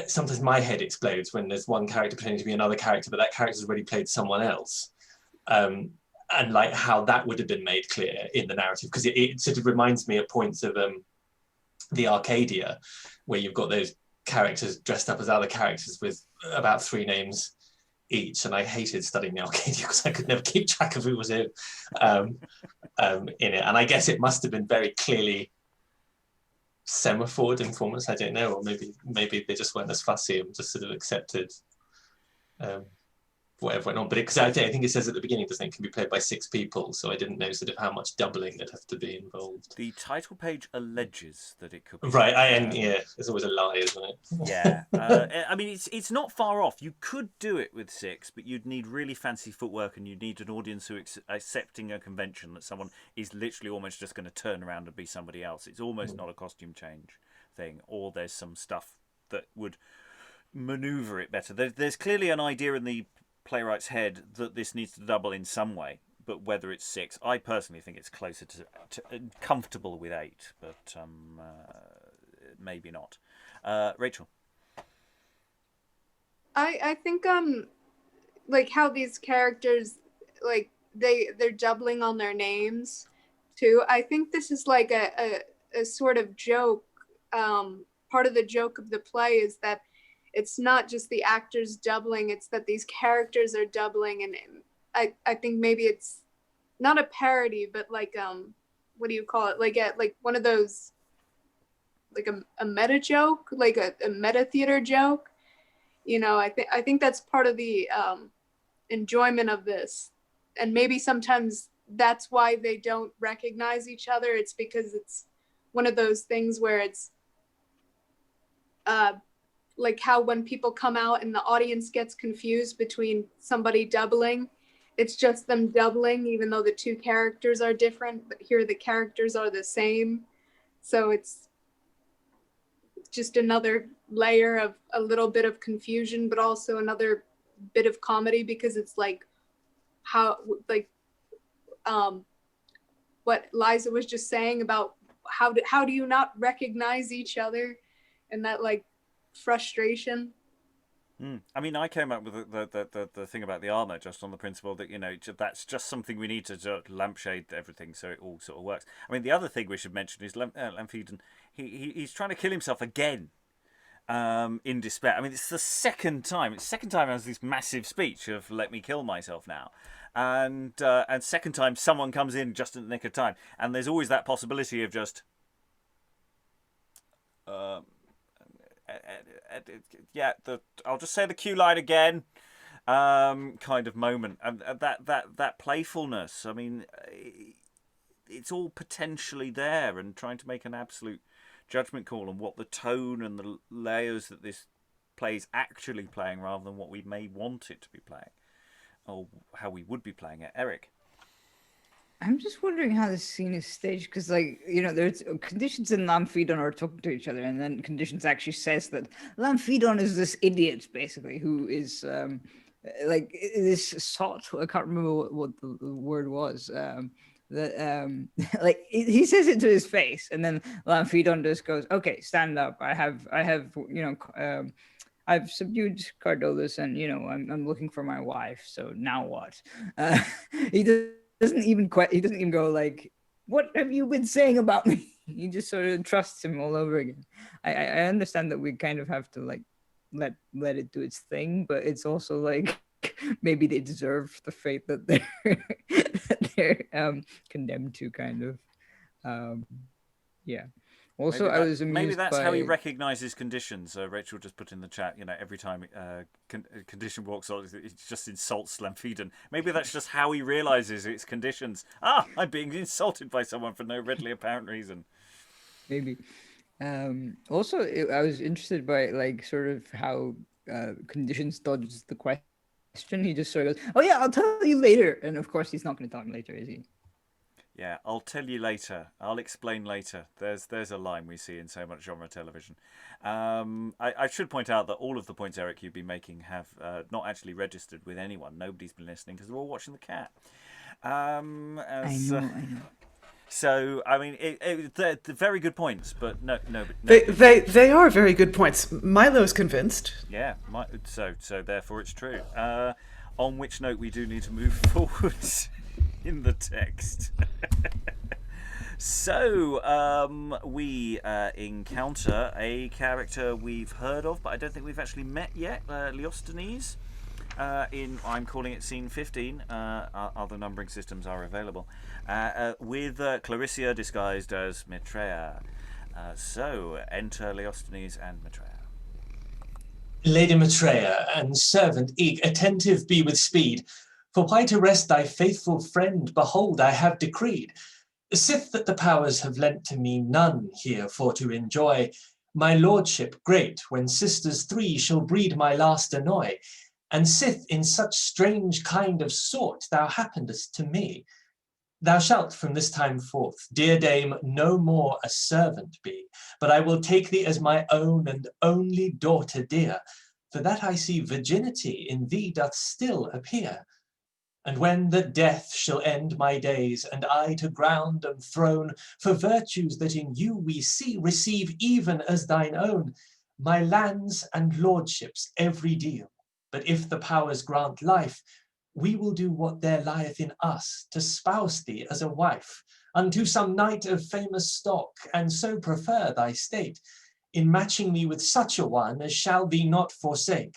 Sometimes my head explodes when there's one character pretending to be another character, but that character's already played someone else. And like how that would have been made clear in the narrative, because it sort of reminds me at points of the Arcadia, where you've got those characters dressed up as other characters with about 3 names each, and I hated studying the Arcadia because I could never keep track of who was who in it. And I guess it must have been very clearly semaphored in performance. I don't know, or maybe they just weren't as fussy and just sort of accepted whatever went on. But because I think it says at the beginning, doesn't it, can be played by 6 people. So I didn't know sort of how much doubling there'd have to be involved. The title page alleges that it could be. Right, yeah, there's always a lie, isn't it? Yeah, I mean, it's not far off. You could do it with 6, but you'd need really fancy footwork, and you'd need an audience who accepting a convention that someone is literally almost just going to turn around and be somebody else. It's almost not a costume change thing, or there's some stuff that would maneuver it better. There's clearly an idea in the playwright's head that this needs to double in some way, but whether it's 6, I personally think it's closer to comfortable with 8, but maybe not. Rachael. I think like how these characters, like they're doubling on their names too. I think this is like a sort of joke. Part of the joke of the play is that it's not just the actors doubling, it's that these characters are doubling. And I think maybe it's not a parody, but like, what do you call it? Like one of those, like a meta joke, like a meta theater joke. You know, I think that's part of the enjoyment of this. And maybe sometimes that's why they don't recognize each other. It's because it's one of those things where it's, like how when people come out and the audience gets confused between somebody doubling, it's just them doubling, even though the 2 characters are different, but here the characters are the same. So it's just another layer of a little bit of confusion, but also another bit of comedy, because it's like how, like what Liza was just saying about how do you not recognize each other, and that like frustration. I mean, I came up with the thing about the armor just on the principle that, you know, that's just something we need to lampshade everything so it all sort of works. I mean, the other thing we should mention is Lamphedon. He's trying to kill himself again in despair. I mean, it's the second time. It's the second time he has this massive speech of "let me kill myself now," and second time someone comes in just in the nick of time. And there's always that possibility of just. I'll just say the cue line again, kind of moment, and that playfulness. I mean, it's all potentially there, and trying to make an absolute judgment call on what the tone and the layers that this play is actually playing, rather than what we may want it to be playing, or how we would be playing it. Eric. I'm just wondering how this scene is staged, because, like, you know, there's Conditions and Lamphedon are talking to each other, and then Conditions actually says that Lamphedon is this idiot, basically, who is like this sot. I can't remember what the word was. Like he says it to his face, and then Lamphedon just goes, "Okay, stand up. I have, you know, I've subdued Cardolus, and you know, I'm looking for my wife. So now what?" He doesn't even go like, "What have you been saying about me?" He just sort of trusts him all over again. I understand that we kind of have to like let it do its thing, but it's also like maybe they deserve the fate that they're condemned to, kind of. Yeah. Also, maybe I was amused maybe that's by... how he recognises Conditions. Rachael just put in the chat, you know, every time Condition walks on, it just insults Lamphedon. Maybe that's just how he realises it's Conditions. Ah, I'm being insulted by someone for no readily apparent reason. Maybe. Also, I was interested by like sort of how Conditions dodges the question. He just sort of goes, "Oh yeah, I'll tell you later," and of course he's not going to tell him later, is he? Yeah, I'll tell you later. I'll explain later. There's a line we see in so much genre television. I should point out that all of the points, Eric, you've been making have not actually registered with anyone. Nobody's been listening because they're all watching the cat. I know. So, I mean, they're very good points, but no. They are very good points. Milo's convinced. Yeah, so therefore it's true. On which note we do need to move forward in the text. So, we encounter a character we've heard of, but I don't think we've actually met yet, Leostines. I'm calling it scene 15. Other numbering systems are available. With Clarisia disguised as Metrea. So, enter Leostines and Metrea. Lady Metrea, and servant eke, attentive be with speed. For why to rest thy faithful friend, behold, I have decreed. Sith that the powers have lent to me none here for to enjoy, my lordship great, when sisters three shall breed my last annoy, and sith in such strange kind of sort thou happenedest to me, thou shalt from this time forth, dear dame, no more a servant be, but I will take thee as my own and only daughter dear, for that I see virginity in thee doth still appear. And when that death shall end my days, and I to ground am thrown, for virtues that in you we see, receive even as thine own, my lands and lordships every deal. But if the powers grant life, we will do what there lieth in us, to spouse thee as a wife, unto some knight of famous stock, and so prefer thy state, in matching me with such a one as shall thee not forsake.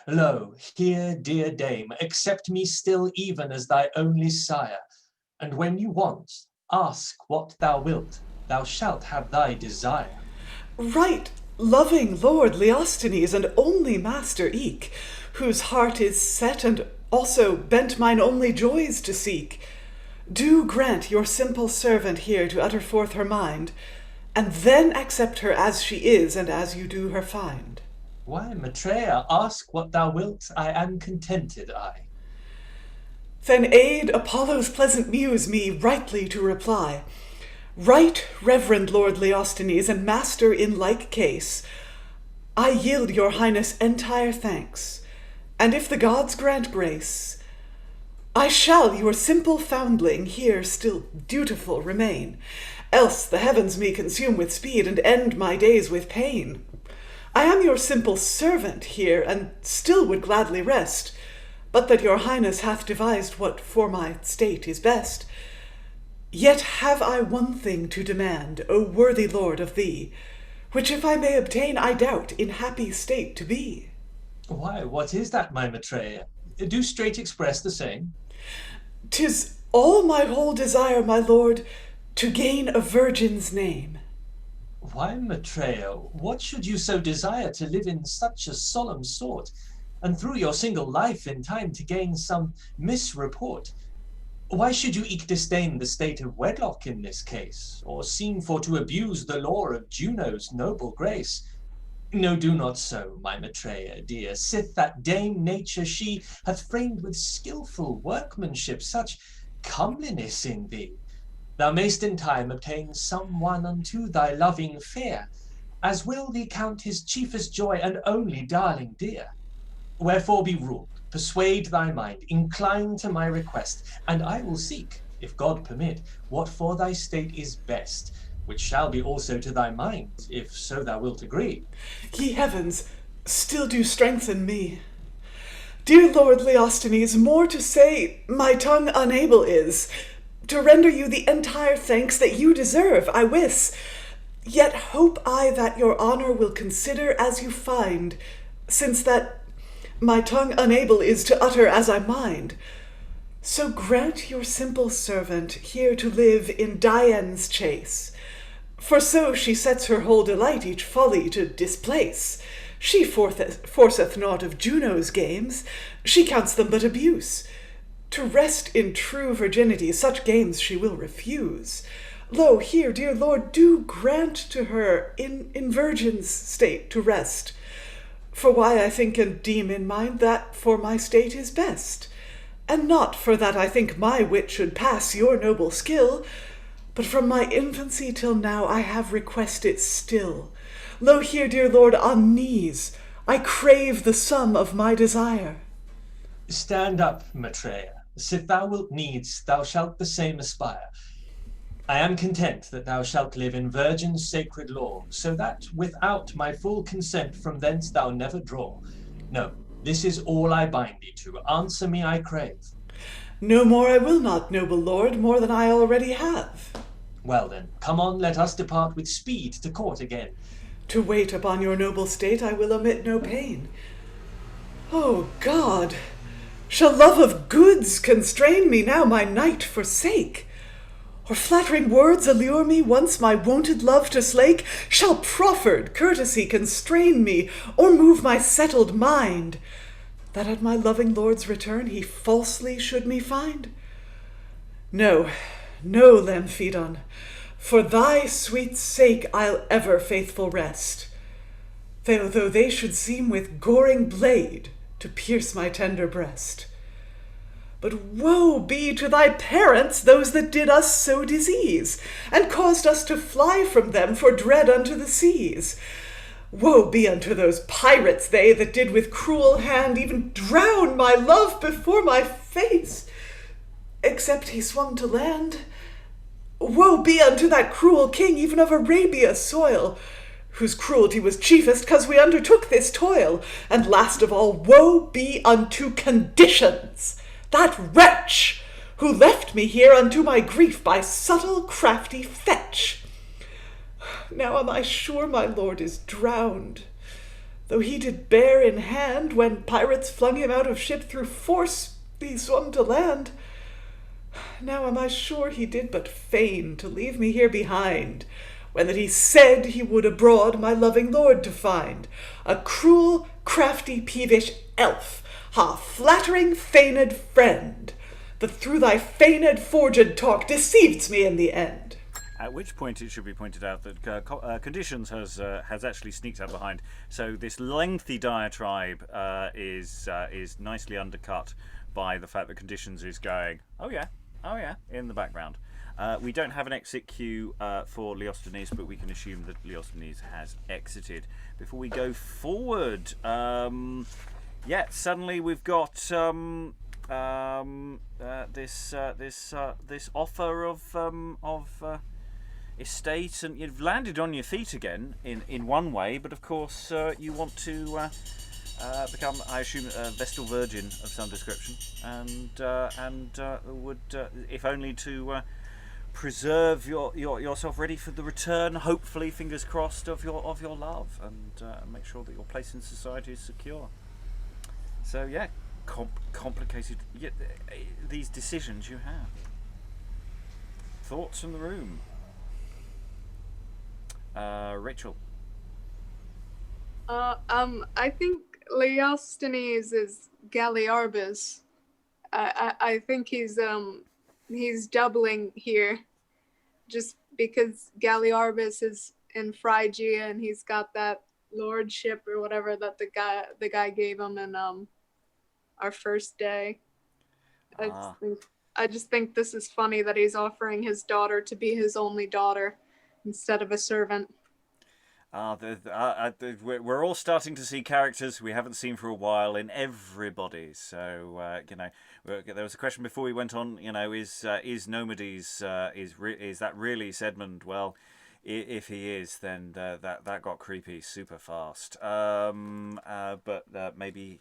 Lo, here, dear dame, accept me still even as thy only sire, and when you want, ask what thou wilt, thou shalt have thy desire. Right, loving Lord Leostines, and only master eke, whose heart is set and also bent mine only joys to seek, do grant your simple servant here to utter forth her mind, and then accept her as she is and as you do her find. Why, Metrea, ask what thou wilt, I am contented, I. Then aid Apollo's pleasant muse me rightly to reply. Right, reverend Lord Leostines, and master in like case, I yield your highness entire thanks, and if the gods grant grace, I shall your simple foundling here still dutiful remain, else the heavens me consume with speed, and end my days with pain. I am your simple servant here, and still would gladly rest, but that your highness hath devised what for my state is best. Yet have I one thing to demand, O worthy lord, of thee, which if I may obtain, I doubt in happy state to be. Why, what is that, my Metrea? Do straight express the same. 'Tis all my whole desire, my lord, to gain a virgin's name. Why, Metrea, what should you so desire to live in such a solemn sort, and through your single life in time to gain some misreport? Why should you eke disdain the state of wedlock in this case, or seem for to abuse the law of Juno's noble grace? No, do not so, my Metrea dear, sith that dame nature she hath framed with skilful workmanship such comeliness in thee, thou mayst in time obtain some one unto thy loving fair, as will thee count his chiefest joy and only darling dear. Wherefore be ruled, persuade thy mind, incline to my request, and I will seek, if God permit, what for thy state is best, which shall be also to thy mind, if so thou wilt agree. Ye heavens, still do strengthen me. Dear Lord Leostines, more to say my tongue unable is, to render you the entire thanks that you deserve, I wis. Yet hope I that your honour will consider as you find, since that my tongue unable is to utter as I mind. So grant your simple servant here to live in Dian's chase, for so she sets her whole delight each folly to displace. She forceth naught of Juno's games, she counts them but abuse. To rest in true virginity, such games she will refuse. Lo, here, dear Lord, do grant to her in virgin's state to rest. For why I think and deem in mind that for my state is best, and not for that I think my wit should pass your noble skill, but from my infancy till now I have requested still. Lo, here, dear Lord, on knees I crave the sum of my desire. Stand up, Metrea. Sith thou wilt needs, thou shalt the same aspire. I am content that thou shalt live in virgin's sacred law, so that without my full consent from thence thou never draw. No, this is all I bind thee to. Answer me, I crave. No more I will not, noble lord, more than I already have. Well then, come on, let us depart with speed to court again. To wait upon your noble state I will omit no pain. O God, shall love of goods constrain me now my knight forsake? Or flattering words allure me once my wonted love to slake? Shall proffered courtesy constrain me, or move my settled mind, that at my loving lord's return he falsely should me find? No, no, Lamphedon, for thy sweet sake I'll ever faithful rest, though they should seem with goring blade to pierce my tender breast. But woe be to thy parents, those that did us so disease, and caused us to fly from them for dread unto the seas. Woe be unto those pirates they that did with cruel hand even drown my love before my face, except he swum to land. Woe be unto that cruel king even of Arabia's soil, whose cruelty was chiefest 'cause we undertook this toil. And last of all, woe be unto Conditions, that wretch who left me here unto my grief by subtle crafty fetch. Now am I sure my lord is drowned, though he did bear in hand, when pirates flung him out of ship through force, he swum to land. Now am I sure he did but feign to leave me here behind, when that he said he would abroad my loving lord to find. A cruel, crafty, peevish elf, ha, flattering, feigned friend, that through thy feigned, forged talk deceived me in the end. At which point it should be pointed out that Conditions has actually sneaked out behind. So this lengthy diatribe is nicely undercut by the fact that Conditions is going, oh yeah, in the background. We don't have an exit cue for Leostines, but we can assume that Leostines has exited. Before we go forward, suddenly we've got this offer of estate, and you've landed on your feet again in one way, but of course you want to become, I assume, a Vestal Virgin of some description, and would, if only to preserve yourself ready for the return, hopefully, fingers crossed, of your love, and make sure that your place in society is secure. So yeah, complicated. These decisions you have. Thoughts from the room. Rachael. I think Leostines is Galliarbus. I think he's doubling here, just because Galliarbus is in Phrygia and he's got that lordship or whatever that the guy gave him in our first day. I just think this is funny that he's offering his daughter to be his only daughter instead of a servant. We're all starting to see characters we haven't seen for a while in everybody. So there was a question before we went on. Is Nomides is that really Sedmund? Well, if he is, then that got creepy super fast. But maybe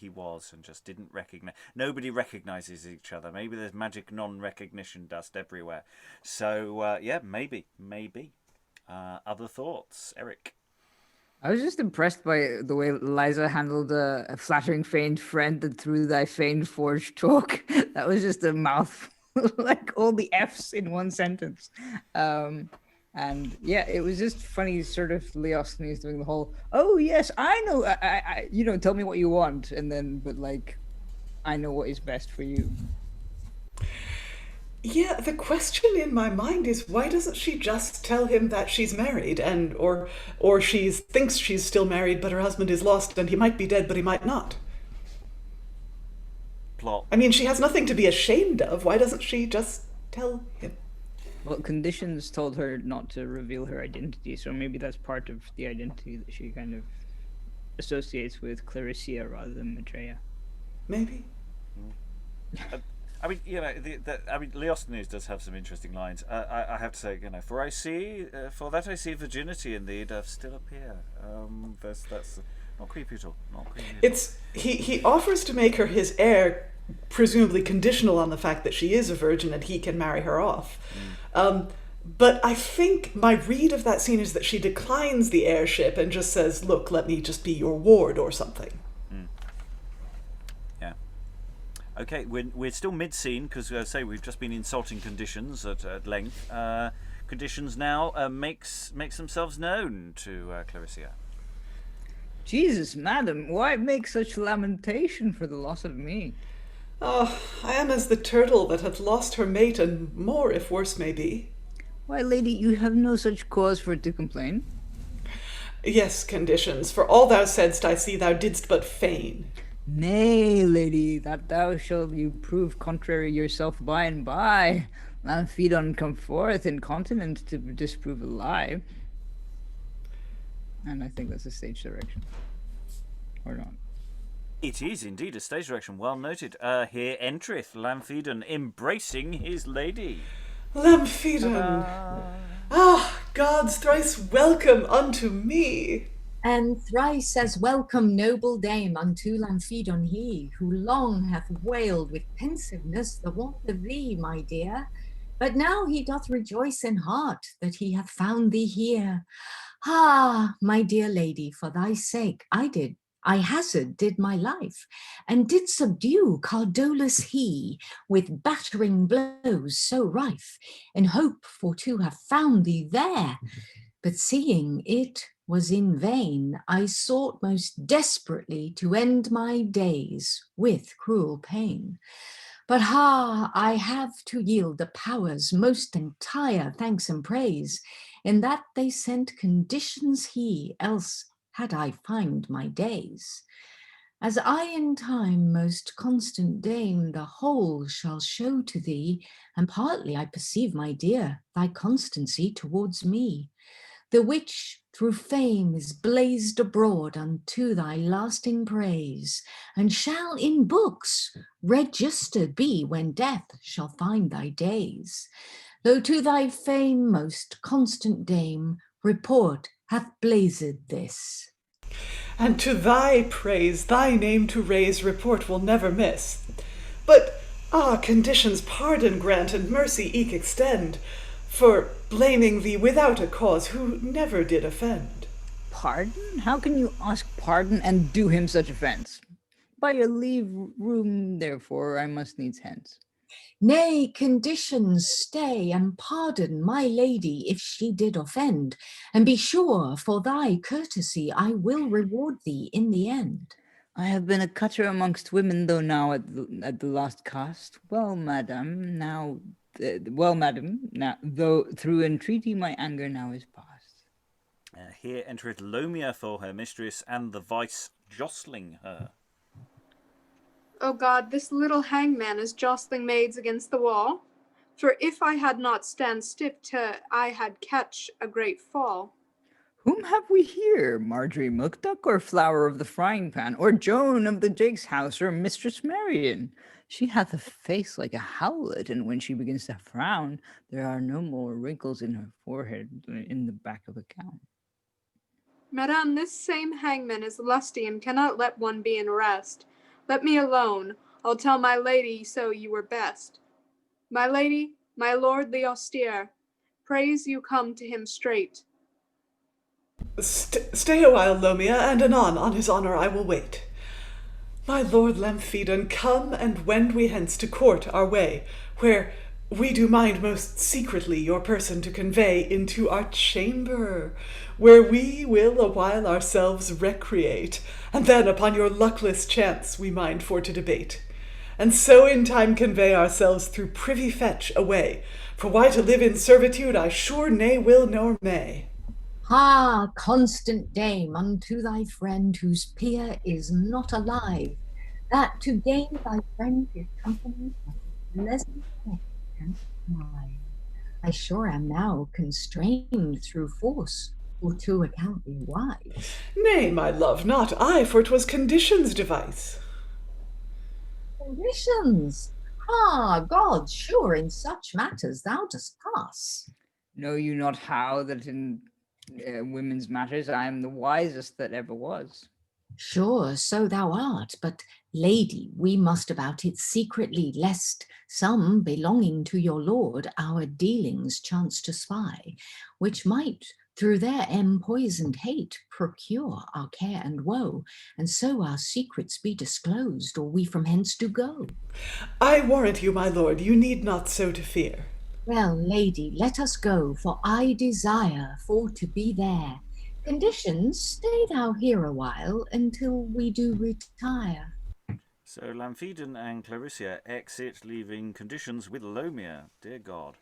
he was and just didn't recognize. Nobody recognizes each other. Maybe there's magic non-recognition dust everywhere. So maybe. Other thoughts, Eric? I was just impressed by the way Liza handled a flattering feigned friend that through thy feigned forged talk. That was just a mouthful, like all the F's in one sentence. And yeah, it was just funny, sort of Leostines doing the whole, oh yes, I know, I tell me what you want, and then, but like, I know what is best for you. Yeah, the question in my mind is, why doesn't she just tell him that she's married, or she thinks she's still married, but her husband is lost, and he might be dead, but he might not? Plot. I mean, she has nothing to be ashamed of. Why doesn't she just tell him? Well, Conditions told her not to reveal her identity, so maybe that's part of the identity that she kind of associates with Clarisia rather than Metrea. Maybe. I mean, Leostines does have some interesting lines. I have to say, for that I see virginity in thee doth still appear. That's not creepy at all. He offers to make her his heir, presumably conditional on the fact that she is a virgin and he can marry her off. But I think my read of that scene is that she declines the heirship and just says, look, let me just be your ward or something. Yeah. Okay, we're still mid-scene because, say, we've just been insulting conditions at length. Conditions now makes themselves known to Clarisia. Jesus, madam, why make such lamentation for the loss of me? Oh, I am as the turtle that hath lost her mate, and more, if worse may be. Why, lady, you have no such cause for it to complain. Yes, Conditions, for all thou saidst, I see thou didst but feign. Nay, lady, that thou shall you prove contrary yourself by and by. Lamphedon come forth incontinent to disprove a lie. And I think that's a stage direction. Or not. It is indeed a stage direction, well noted. Here entereth Lamphedon embracing his lady. Lamphedon! Ah, gods, thrice welcome unto me! And thrice as welcome, noble dame, unto Lamphedon he, who long hath wailed with pensiveness the want of thee, my dear. But now he doth rejoice in heart that he hath found thee here. Ah, my dear lady, for thy sake I hazard did my life, and did subdue Cardolus he, with battering blows so rife, in hope for to have found thee there. But seeing it was in vain, I sought most desperately to end my days with cruel pain. But I have to yield the powers most entire thanks and praise, in that they sent conditions he, else had I find my days. As I in time, most constant dame, the whole shall show to thee, and partly I perceive, my dear, thy constancy towards me, the which through fame is blazed abroad unto thy lasting praise, and shall in books registered be when death shall find thy days. Though to thy fame, most constant dame, report hath blazed this. And to thy praise, thy name to raise, report will never miss. But, Conditions, pardon grant and mercy eke extend, for blaming thee without a cause who never did offend. Pardon? How can you ask pardon and do him such offence? By your leave room, therefore, I must needs hence. Nay, Conditions, stay and pardon my lady if she did offend, and be sure for thy courtesy I will reward thee in the end. I have been a cutter amongst women, though now at the last cast. Well, madam, though through entreaty my anger now is past. Here entereth Lomia for her mistress, and the vice jostling her. O God, this little hangman is jostling maids against the wall. For if I had not stand stiff, I had catch a great fall. Whom have we here? Marjorie Mookduck, or Flower of the Frying Pan, or Joan of the Jake's House, or Mistress Marian? She hath a face like a howlet, and when she begins to frown, there are no more wrinkles in her forehead than in the back of a gown. Madame, this same hangman is lusty and cannot let one be in rest. Let me alone. I'll tell my lady so you were best. My lady, my lord the austere, praise you come to him straight. Stay a while, Lomia, and anon on his honour I will wait. My lord Lamphedon, come and wend we hence to court our way, where we do mind most secretly your person to convey into our chamber, where we will a while ourselves recreate, and then upon your luckless chance we mind for to debate, and so in time convey ourselves through privy fetch away, for why to live in servitude I sure ne will nor may. Constant dame, unto thy friend whose peer is not alive, that to gain thy friend his company pleasant and smile. I sure am now constrained through force, or to account thee wise. Nay, my love, not I, for 'twas Conditions' device. Conditions? God, sure in such matters thou dost pass. Know you not how that in women's matters I am the wisest that ever was? Sure, so thou art, but Lady, we must about it secretly, lest some belonging to your lord our dealings chance to spy, which might through their empoisoned hate procure our care and woe, and so our secrets be disclosed, or we from hence do go. I warrant you, my lord, you need not so to fear. Well, lady, let us go, for I desire for to be there. Conditions, stay thou here a while, until we do retire. So Lamphedon and Clarisia exit, leaving Conditions with Lomia. Dear God.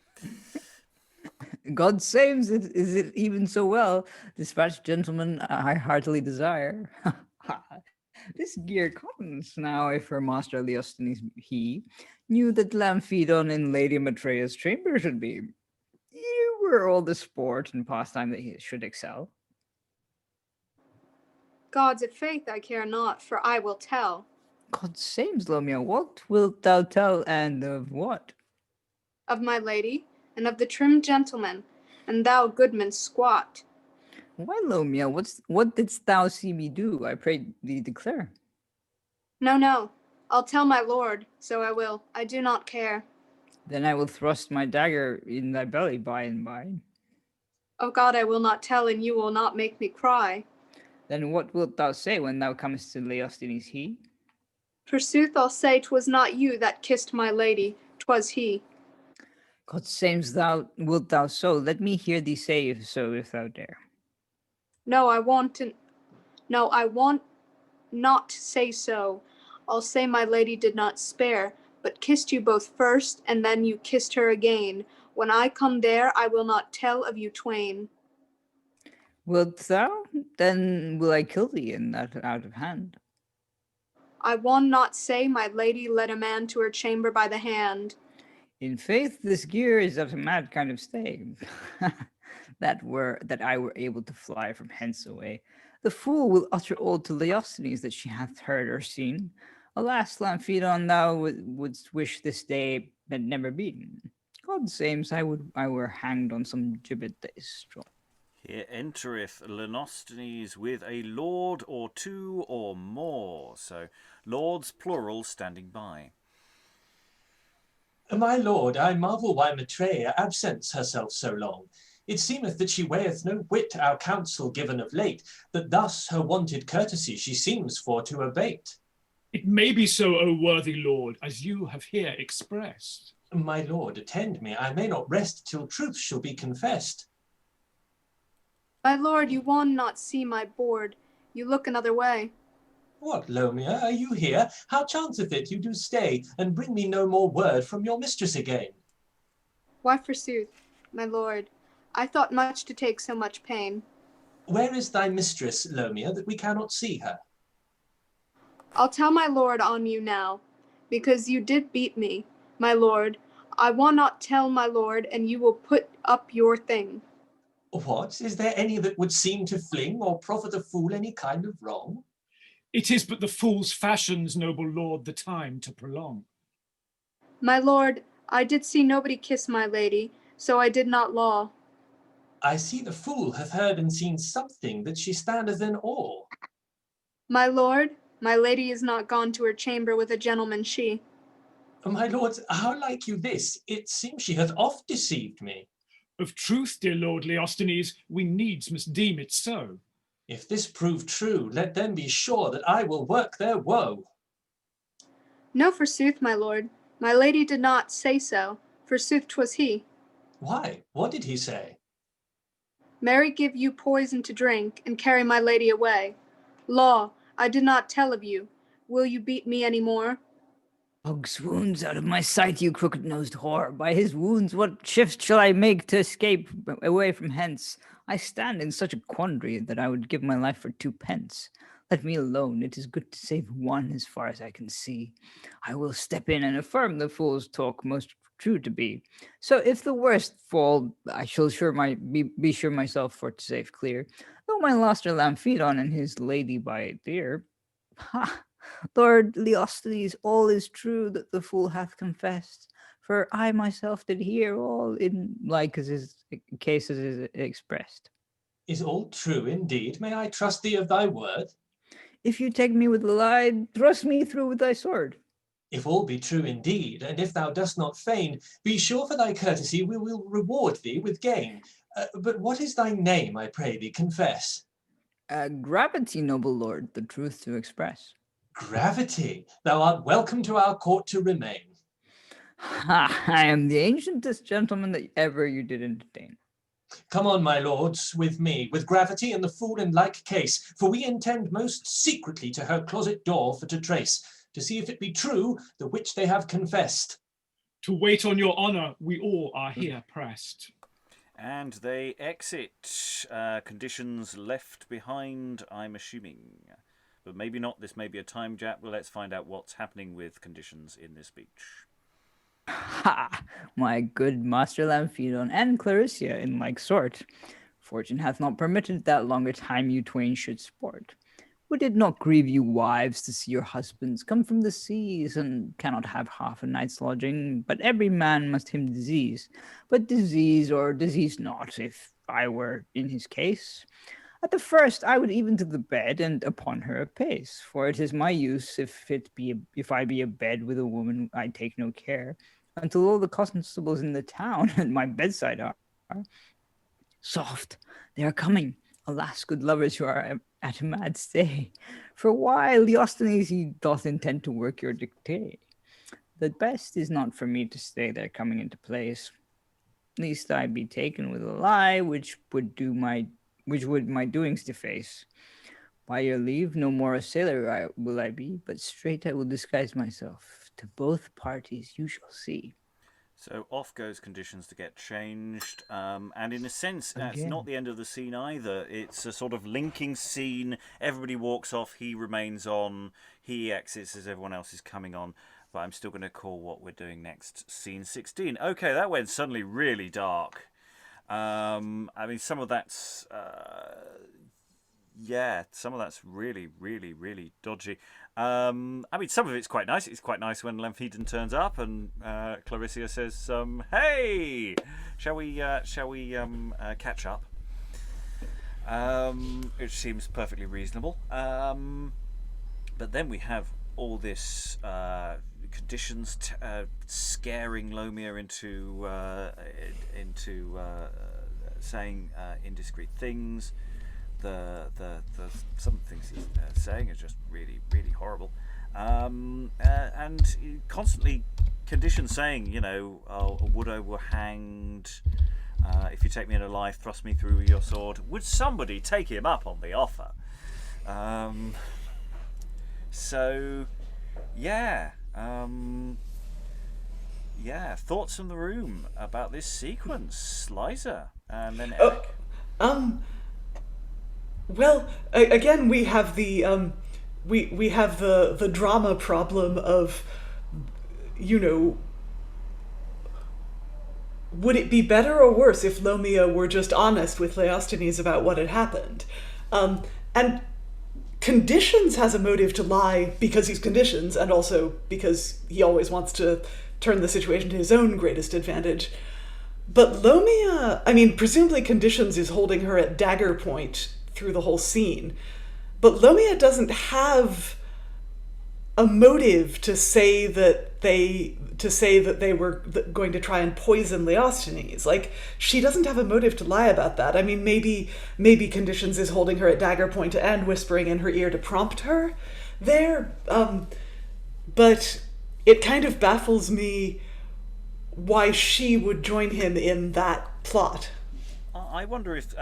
God saves it, is it even so well? Dispatch, gentlemen, I heartily desire. This gear comes now if her master Leostines he knew that Lamphedon in Lady Metrea's chamber should be. You were all the sport and pastime that he should excel. Gods of faith I care not, for I will tell. God saves, Lomia, what wilt thou tell, and of what? Of my lady, and of the trim gentleman, and thou goodman squat. Why, Lomia, what didst thou see me do? I pray thee declare. No, I'll tell my lord, so I will. I do not care. Then I will thrust my dagger in thy belly by and by. O God, I will not tell, and you will not make me cry. Then what wilt thou say when thou comest to Leostines he? Forsooth I'll say 'twas not you that kissed my lady, 'twas he. God saves thou wilt thou so. Let me hear thee say if so, if thou dare. No, I want not say so. I'll say my lady did not spare, but kissed you both first, and then you kissed her again. When I come there, I will not tell of you twain. Wilt thou? Then will I kill thee, and that out of hand. I won not say my lady led a man to her chamber by the hand. In faith, this gear is of a mad kind of stay. that I were able to fly from hence away. The fool will utter all to Leostines that she hath heard or seen. Alas, Lamphedon, thou wouldst wish this day had never been. God sames, I were hanged on some gibbet that is strong. Here entereth Leostines with a lord or two or more. So lords plural standing by. My lord, I marvel why Metrea absents herself so long. It seemeth that she weigheth no whit our counsel given of late, that thus her wonted courtesy she seems for to abate. It may be so, O worthy lord, as you have here expressed. My lord, attend me, I may not rest till truth shall be confessed. My lord, you won not see my board. You look another way. What, Lomia, are you here? How chanceth it you do stay, and bring me no more word from your mistress again? Why, forsooth, my lord, I thought much to take so much pain. Where is thy mistress, Lomia, that we cannot see her? I'll tell my lord on you now, because you did beat me, my lord. I will not tell my lord, and you will put up your thing. What? Is there any that would seem to fling or profit a fool any kind of wrong? It is but the fool's fashions, noble lord, the time to prolong. My lord, I did see nobody kiss my lady, so I did not law. I see the fool hath heard and seen something that she standeth in awe. My lord, my lady is not gone to her chamber with a gentleman she. My lords, how like you this? It seems she hath oft deceived me. Of truth, dear lord Leostines, we needs must deem it so. If this prove true, let them be sure that I will work their woe. No, forsooth, my lord, my lady did not say so. Forsooth, 'twas he. Why, what did he say? Mary give you poison to drink, and carry my lady away. Law, I did not tell of you. Will you beat me any more? Dog's wounds out of my sight, you crooked-nosed whore. By his wounds, what shift shall I make to escape away from hence? I stand in such a quandary that I would give my life for 2 pence. Let me alone. It is good to save one as far as I can see. I will step in and affirm the fool's talk most true to be. So if the worst fall, I shall be sure myself for to save clear. Though my master Lamphedon and his lady by dear. Ha! Lord Leostines, all is true that the fool hath confessed, for I myself did hear all in like as his cases is expressed. Is all true indeed? May I trust thee of thy word? If you take me with the lie, thrust me through with thy sword. If all be true indeed, and if thou dost not feign, be sure for thy courtesy we will reward thee with gain. But what is thy name, I pray thee, confess? Gravity, noble lord, the truth to express. Gravity, thou art welcome to our court to remain. Ha, I am the ancientest gentleman that ever you did entertain. Come on, my lords, with me, with gravity and the fool in like case, for we intend most secretly to her closet door for to trace, to see if it be true the which they have confessed. To wait on your honour, we all are here pressed. And they exit. Conditions left behind, I'm assuming. But maybe not. This may be a time gap. Well, let's find out what's happening with conditions in this speech. Ha! My good master Lamphedon and Clarisia in like sort. Fortune hath not permitted that longer time you twain should sport. Would it not grieve you, wives, to see your husbands come from the seas, and cannot have half a night's lodging? But every man must him disease. But disease or disease not, if I were in his case. At the first I would even to the bed, and upon her apace. For it is my use, if I be abed with a woman, I take no care, until all the constables in the town at my bedside are. Soft, they are coming. Alas, good lovers, you are at a mad stay. For why, Leostines, he doth intend to work your dictate. The best is not for me to stay there coming into place. Least I be taken with a lie, which would my doings deface. By your leave, no more a sailor will I be, but straight I will disguise myself. To both parties you shall see. So off goes conditions to get changed, and in a sense, it's not the end of the scene either. It's a sort of linking scene. Everybody walks off, he remains on, he exits as everyone else is coming on. But I'm still going to call what we're doing next scene 16. Okay, that went suddenly really dark. I mean, some of that's really, really, really dodgy. I mean, some of it's quite nice. It's quite nice when Lamphedon turns up and Clarisia says, "Hey, shall we catch up?" Which seems perfectly reasonable. But then we have all this conditions scaring Lomia into saying indiscreet things. The some things he's saying are just really, really horrible, and constantly conditions saying, you know, oh, would I were hanged. If you take me in alive, thrust me through with your sword. Would somebody take him up on the offer? So, yeah. Thoughts from the room about this sequence, Liza, and then Eric. Well, again, we have the we have the drama problem of, you know, would it be better or worse if Lomia were just honest with Leostines about what had happened? And Conditions has a motive to lie because he's Conditions, and also because he always wants to turn the situation to his own greatest advantage. But Lomia, I mean, presumably Conditions is holding her at dagger point through the whole scene. But Lomia doesn't have a motive to say that they were going to try and poison Leostines. Like, she doesn't have a motive to lie about that. I mean, maybe Conditions is holding her at dagger point and whispering in her ear to prompt her there. But it kind of baffles me why she would join him in that plot. I wonder if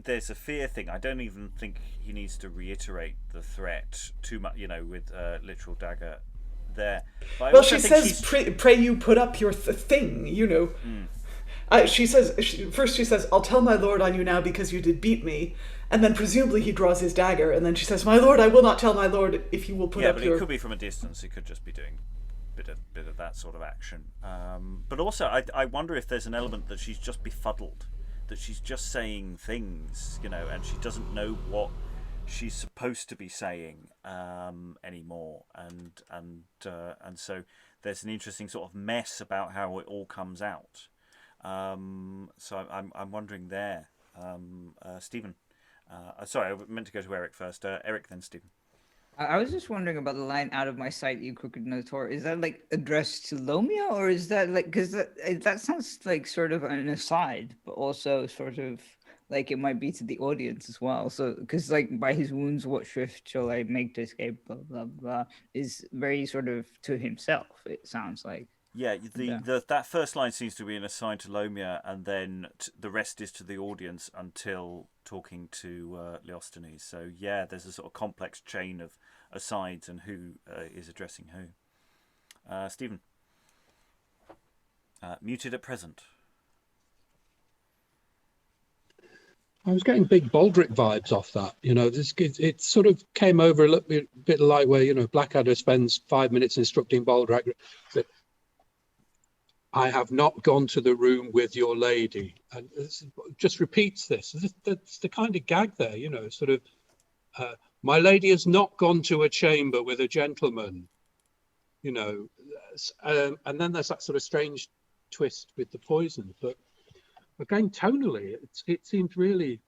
there's a fear thing. I don't even think he needs to reiterate the threat too much, you know, with literal dagger there. Well, she says, pray you put up your thing, you know. She says, I'll tell my lord on you now because you did beat me. And then presumably he draws his dagger, and then she says, my lord, I will not tell my lord if you will put up your... Yeah, but it could be from a distance. It could just be doing a bit of that sort of action. But also, I wonder if there's an element that she's just befuddled, that she's just saying things, you know, and she doesn't know what she's supposed to be saying anymore, and so there's an interesting sort of mess about how it all comes out. So I'm wondering there, Stephen. Sorry, I meant to go to Eric first. Eric, then Stephen. I was just wondering about the line "out of my sight, you crooked Minotaur." Is that like addressed to Lomia, or is that like because that sounds like sort of an aside, but also sort of like it might be to the audience as well. So because like by his wounds, what shrift shall I make to escape? Blah blah blah is very sort of to himself. It sounds like. Yeah, Yeah. that first line seems to be an aside to Lomia, and then the rest is to the audience until talking to Leostines. So yeah, there's a sort of complex chain of asides and who is addressing who. Stephen, muted at present. I was getting big Baldric vibes off that. It sort of came over a little bit like where, Blackadder spends 5 minutes instructing Baldric that I have not gone to the room with your lady. And it just repeats this. That's the kind of gag there, sort of, my lady has not gone to a chamber with a gentleman, and then there's that sort of strange twist with the poison. But again, tonally, it seems really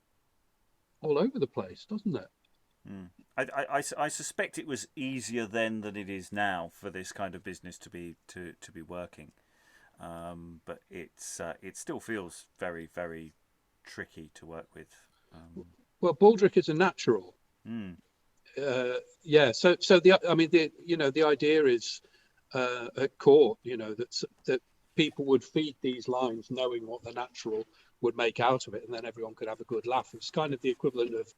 all over the place, doesn't it? I suspect it was easier then than it is now for this kind of business to be working, but it still feels very, very tricky to work with. Well, Baldric is a natural. Yeah. So the idea is at court, that people would feed these lines knowing what the natural would make out of it, and then everyone could have a good laugh. It's kind of the equivalent of,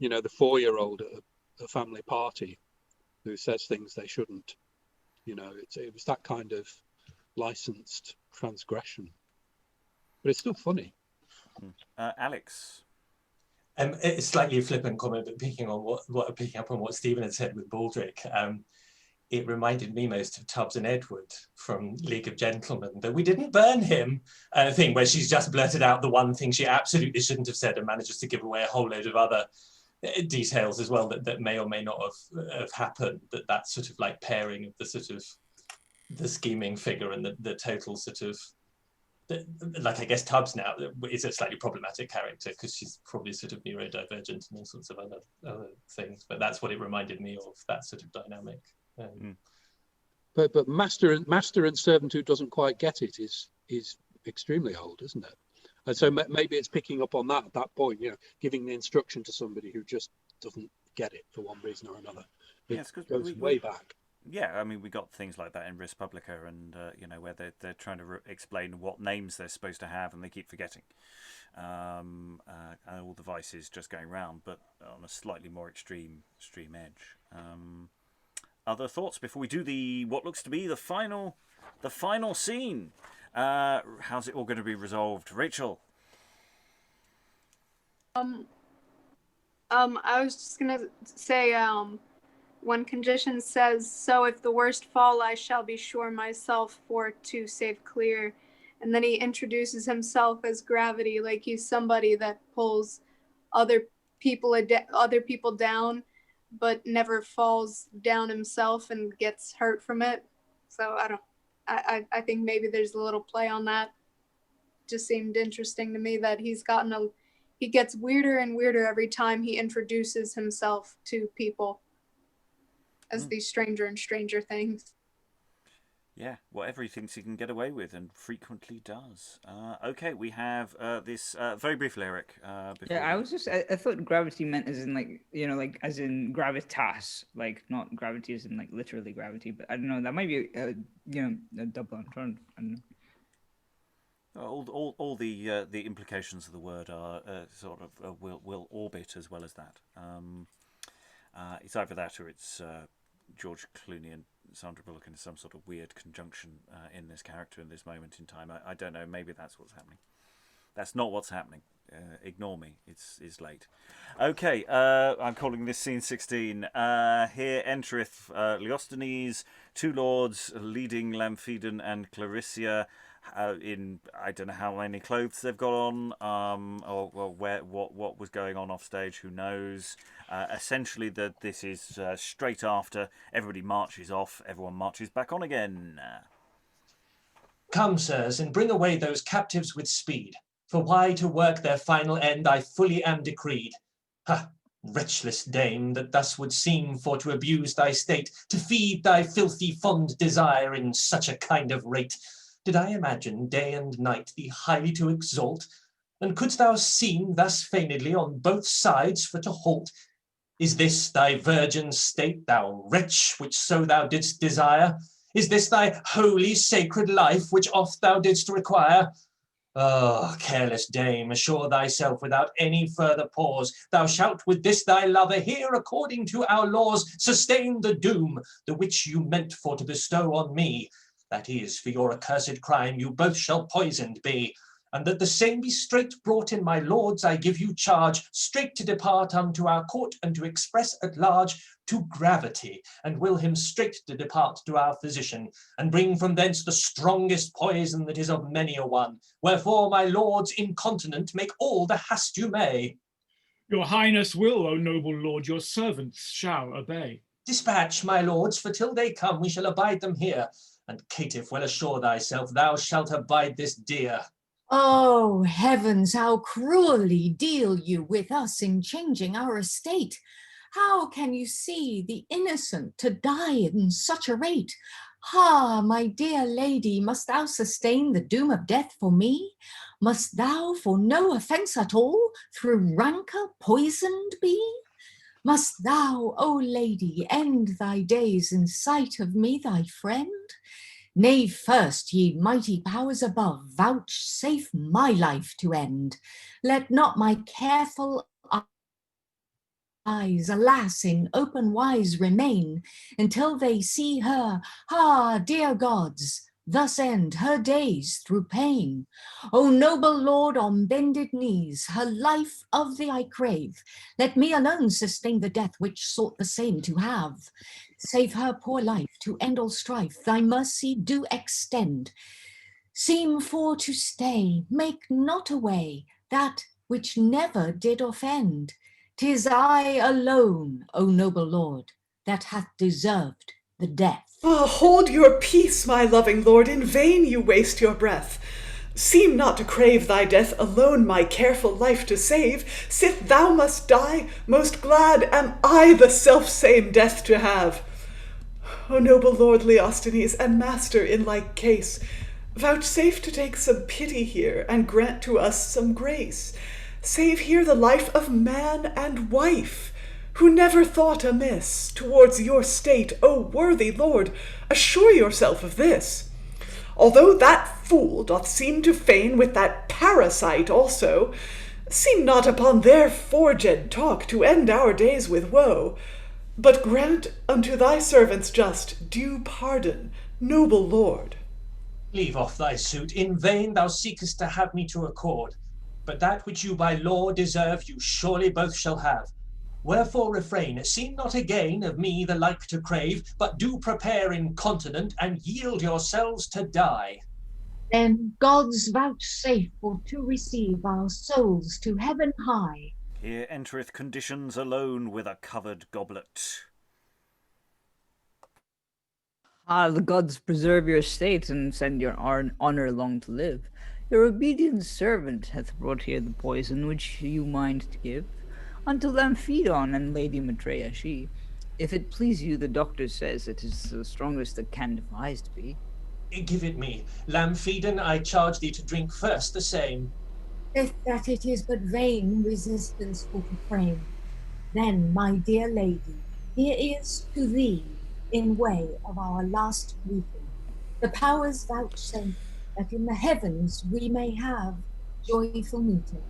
the 4-year-old at a family party who says things they shouldn't. It was that kind of licensed transgression, but it's still funny. Alex. It's slightly a flippant comment, but picking up on what Stephen had said with Baldric, it reminded me most of Tubbs and Edward from League of Gentlemen, that we didn't burn him thing, where she's just blurted out the one thing she absolutely shouldn't have said and manages to give away a whole load of other details as well that may or may not have happened. That sort of like pairing of the sort of the scheming figure and the total sort of, like, I guess Tubbs now is a slightly problematic character because she's probably sort of neurodivergent and all sorts of other things. But that's what it reminded me of, that sort of dynamic. But master and servant who doesn't quite get it is extremely old, isn't it? And so maybe it's picking up on that at that point, giving the instruction to somebody who just doesn't get it for one reason or another. It goes way back. Yeah, I mean, we got things like that in Res Publica, and where they're trying to explain what names they're supposed to have, and they keep forgetting, and all the vices just going round, but on a slightly more extreme edge. Other thoughts before we do what looks to be the final scene? How's it all going to be resolved, Rachael? I was just gonna say, when condition says, "So if the worst fall, I shall be sure myself for to save clear," and then he introduces himself as gravity, like he's somebody that pulls other people down, but never falls down himself and gets hurt from it. So I think maybe there's a little play on that. Just seemed interesting to me that he gets weirder and weirder every time he introduces himself to people as these stranger and stranger things. Yeah, whatever he thinks he can get away with, and frequently does. Okay, we have this very briefly, Eric. I thought gravity meant as in like as in gravitas, like not gravity as in like literally gravity. But I don't know. That might be a double entendre. I don't know. All the implications of the word are sort of will orbit as well as that. It's either that or it's George Clooney and Sandra Bullock in some sort of weird conjunction in this character in this moment in time. I don't know. Maybe that's what's happening. That's not what's happening. Ignore me. It's late. Okay. I'm calling this scene 16. Here entereth Leostines, two lords leading Lamphedon and Clarisia. In I don't know how many clothes they've got on, or what was going on off stage, who knows. Essentially, this is straight after everybody marches off, everyone marches back on again. Come, sirs, and bring away those captives with speed, for why to work their final end I fully am decreed. Ha! Wretchless dame, that thus would seem for to abuse thy state, to feed thy filthy fond desire in such a kind of rate, did I imagine day and night thee highly to exalt, and couldst thou seem thus feignedly on both sides for to halt? Is this thy virgin state, thou wretch, which so thou didst desire? Is this thy holy sacred life, which oft thou didst require? Oh, careless dame, assure thyself without any further pause, thou shalt with this thy lover here, according to our laws, sustain the doom, the which you meant for to bestow on me. That is, for your accursed crime you both shall poisoned be. And that the same be straight brought in my lords, I give you charge, straight to depart unto our court, and to express at large to gravity, and will him straight to depart to our physician, and bring from thence the strongest poison that is of many a one. Wherefore, my lords incontinent, make all the haste you may. Your highness will, O noble lord, your servants shall obey. Dispatch, my lords, for till they come we shall abide them here. And caitiff, well assure thyself, thou shalt abide this dear. Oh, heavens, how cruelly deal you with us in changing our estate. How can you see the innocent to die in such a rate? Ah, my dear lady, must thou sustain the doom of death for me? Must thou, for no offence at all, through rancour poisoned be? Must thou, O lady, end thy days in sight of me, thy friend? Nay, first, ye mighty powers above, vouchsafe my life to end. Let not my careful eyes, alas, in open wise remain, until they see her, dear gods, thus end her days through pain. O noble lord, on bended knees, her life of thee I crave. Let me alone sustain the death which sought the same to have. Save her poor life to end all strife, thy mercy do extend. Seem for to stay, make not away that which never did offend. 'Tis I alone, O noble lord, that hath deserved the death. Ah, hold your peace, my loving lord, in vain you waste your breath. Seem not to crave thy death alone, my careful life to save. Sith thou must die, most glad am I the self-same death to have. O noble lord Leostines, and master in like case, vouchsafe to take some pity here, and grant to us some grace. Save here the life of man and wife, who never thought amiss towards your state, O worthy lord, assure yourself of this. Although that fool doth seem to feign with that parasite also, seem not upon their forged talk to end our days with woe, but grant unto thy servants just due pardon, noble lord. Leave off thy suit, in vain thou seekest to have me to accord. But that which you by law deserve, you surely both shall have. Wherefore refrain, seem not again of me the like to crave, but do prepare incontinent, and yield yourselves to die. Then gods vouchsafe for to receive our souls to heaven high. Here entereth conditions alone with a covered goblet. The gods preserve your state and send your honor long to live. Your obedient servant hath brought here the poison which you mind to give unto Lamphedon and Lady Metrea she. If it please you, the doctor says it is the strongest that can devised be. Give it me. Lamphedon, I charge thee to drink first the same. If that it is but vain resistance for to frame, then, my dear lady, here is to thee, in way of our last weeping, the powers vouchsafe that in the heavens we may have joyful meeting.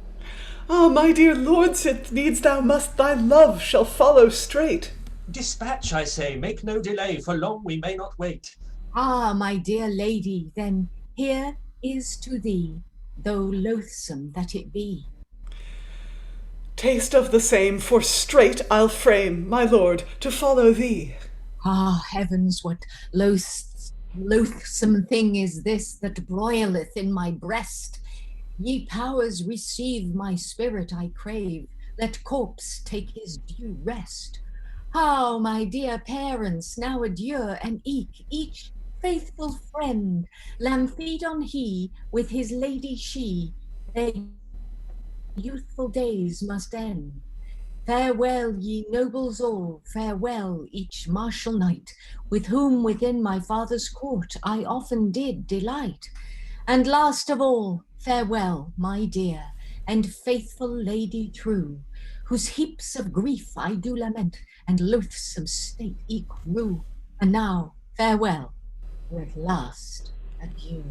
Ah, my dear lord, since needs thou must, thy love shall follow straight. Dispatch, I say, make no delay, for long we may not wait. Ah, my dear lady, then here is to thee, though loathsome that it be. Taste of the same, for straight I'll frame, my lord, to follow thee. Ah, heavens, what loathsome thing is this that broileth in my breast? Ye powers, receive my spirit, I crave. Let corpse take his due rest. How, my dear parents, now adieu, and eke each faithful friend, Lamphedon he, with his lady she, their youthful days must end. Farewell, ye nobles all, farewell, each martial knight, with whom within my father's court I often did delight. And last of all, farewell, my dear, and faithful lady true, whose heaps of grief I do lament, and loathsome state eke rue. And now, farewell, with last adieu.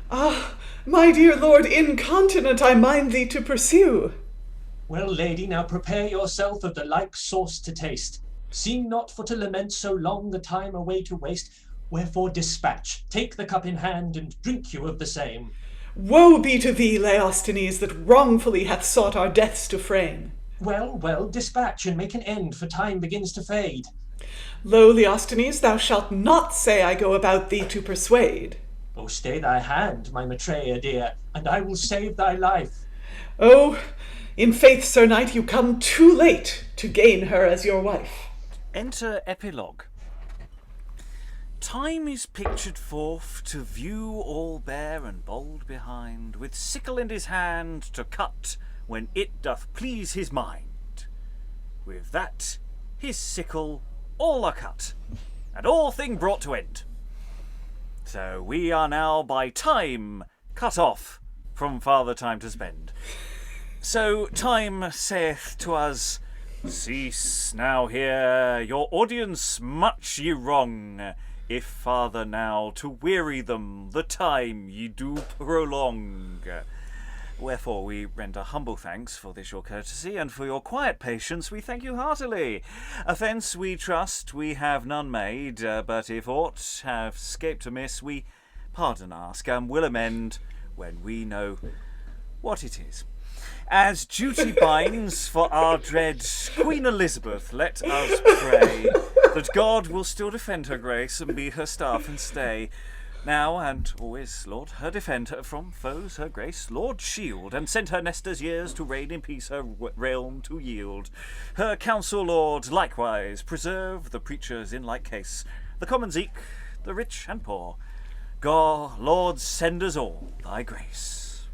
Ah, my dear lord, incontinent I mind thee to pursue. Well, lady, now prepare yourself of the like sauce to taste. Seem not for to lament so long the time away to waste. Wherefore dispatch, take the cup in hand, and drink you of the same. Woe be to thee, Leostines, that wrongfully hath sought our deaths to frame. Well, well, dispatch, and make an end, for time begins to fade. Lo, Leostines, thou shalt not say I go about thee to persuade. Oh, stay thy hand, my Metrea dear, and I will save thy life. Oh, in faith, Sir Knight, you come too late to gain her as your wife. Enter epilogue. Time is pictured forth to view all bare and bold behind, with sickle in his hand to cut when it doth please his mind. With that his sickle all are cut, and all thing brought to end. So we are now by time cut off from farther time to spend. So time saith to us, cease now here, your audience much ye wrong, if farther now to weary them the time ye do prolong. Wherefore we render humble thanks for this your courtesy, and for your quiet patience we thank you heartily. Offence we trust we have none made, but if aught have scaped amiss we pardon ask, and will amend when we know what it is. As duty binds for our dread Queen Elizabeth, let us pray that God will still defend her grace and be her staff and stay. Now and always, Lord, her defend her from foes, her grace, Lord, shield, and send her Nestor's years to reign in peace, her realm to yield. Her counsel, Lord, likewise, preserve the preachers in like case, the commons eke, the rich and poor. God, Lord, send us all thy grace.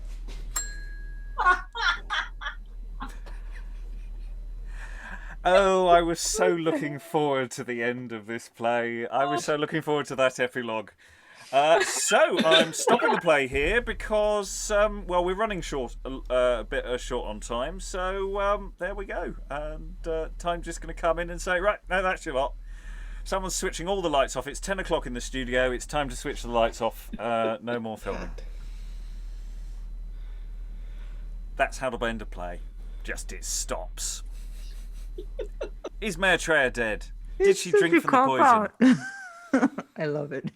Oh, I was so looking forward to the end of this play. I was so looking forward to that epilogue. So I'm stopping the play here because, well, we're running short, a bit short on time. So there we go. And time's just going to come in and say, right, no, that's your lot. Someone's switching all the lights off. It's 10 o'clock in the studio. It's time to switch the lights off. No more filming. That's how to end a play. Just it stops. Is Metrea dead? Did she drink from the poison? I love it.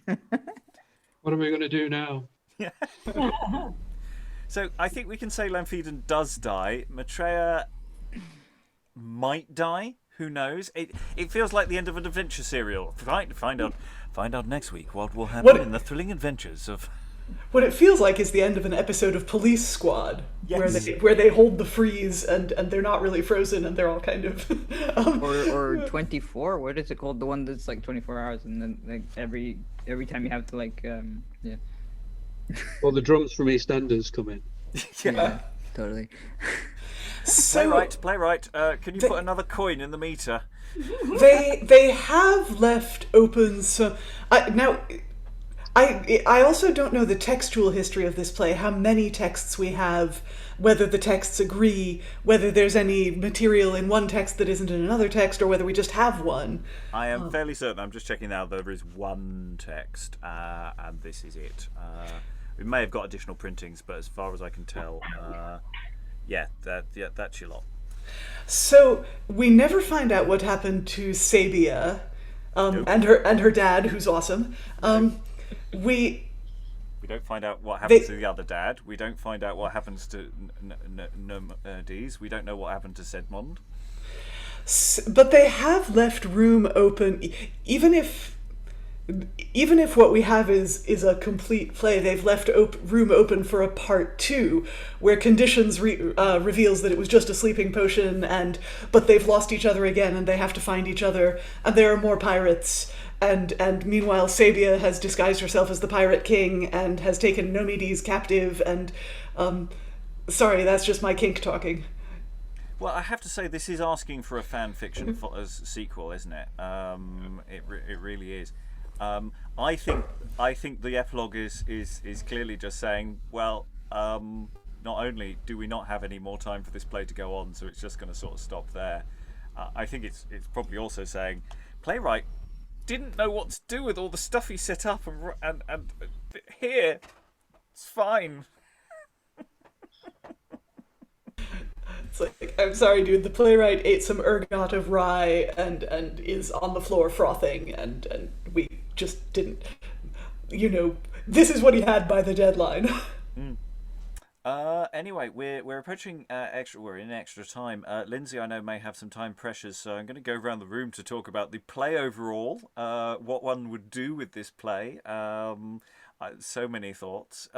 What are we going to do now? Yeah. So I think we can say Lamphedon does die. Metrea might die. Who knows? It feels like the end of an adventure serial. Find out next week what will happen in the thrilling adventures of. What it feels like is the end of an episode of Police Squad, yes. where they hold the freeze and they're not really frozen and they're all kind of or 24. What is it called? The one that's like 24 hours and then like every time you have to like yeah. Well, the drums from EastEnders come in. Yeah, totally. So, Playwright. Can you put another coin in the meter? They have left open some. I also don't know the textual history of this play, how many texts we have, whether the texts agree, whether there's any material in one text that isn't in another text, or whether we just have one. I am fairly certain, I'm just checking now, there is one text, and this is it. We may have got additional printings, but as far as I can tell, that's your lot. So we never find out what happened to Sabia, Nope. and her dad, who's awesome. We don't find out what happens to the other dad. We don't find out what happens to Nomides. We don't know what happened to Sedmond. But they have left room open, even if what we have is a complete play. They've left room open for a part 2, where Conditions reveals that it was just a sleeping potion, but they've lost each other again, and they have to find each other, and there are more pirates. And meanwhile, Sabia has disguised herself as the Pirate King and has taken Nomides captive. And sorry, that's just my kink talking. Well, I have to say this is asking for a fan fiction as sequel, isn't it? It really is. I think the epilogue is clearly just saying, well, not only do we not have any more time for this play to go on, so it's just going to sort of stop there. I think it's probably also saying, playwright didn't know what to do with all the stuff he set up, and here it's fine. It's like, I'm sorry, dude, the playwright ate some ergot of rye and is on the floor frothing, and we just didn't, this is what he had by the deadline. Anyway, we're approaching we're in extra time. Lynsey, I know, may have some time pressures, so I'm going to go around the room to talk about the play overall, what one would do with this play. So many thoughts.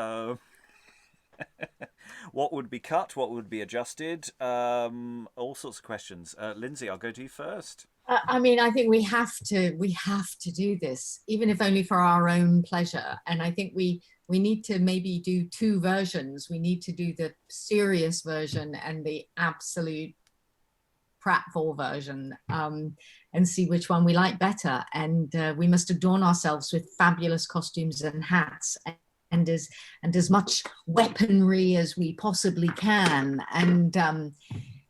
What would be cut? What would be adjusted? All sorts of questions. Lynsey, I'll go to you first. I mean, I think we have to do this, even if only for our own pleasure. And I think we need to maybe do two versions. We need to do the serious version and the absolute pratfall version, and see which one we like better. And we must adorn ourselves with fabulous costumes and hats, and as much weaponry as we possibly can. And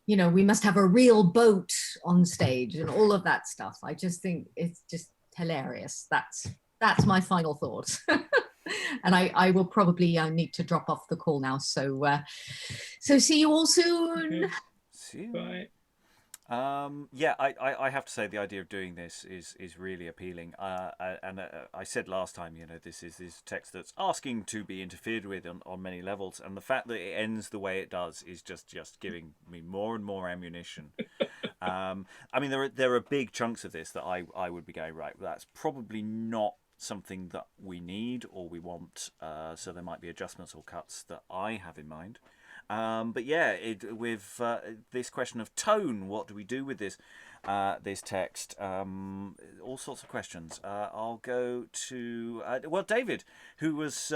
we must have a real boat on stage and all of that stuff. I just think it's just hilarious. That's my final thought. And I will probably need to drop off the call now. So see you all soon. Okay. See you. Bye. I have to say the idea of doing this is really appealing. And I said last time, this is this text that's asking to be interfered with on many levels, and the fact that it ends the way it does is just giving me more and more ammunition. I mean, there are big chunks of this that I would be going, right, that's probably not something that we need or we want, so there might be adjustments or cuts that I have in mind. But yeah, with this question of tone, what do we do with this text? All sorts of questions. I'll go to David, who's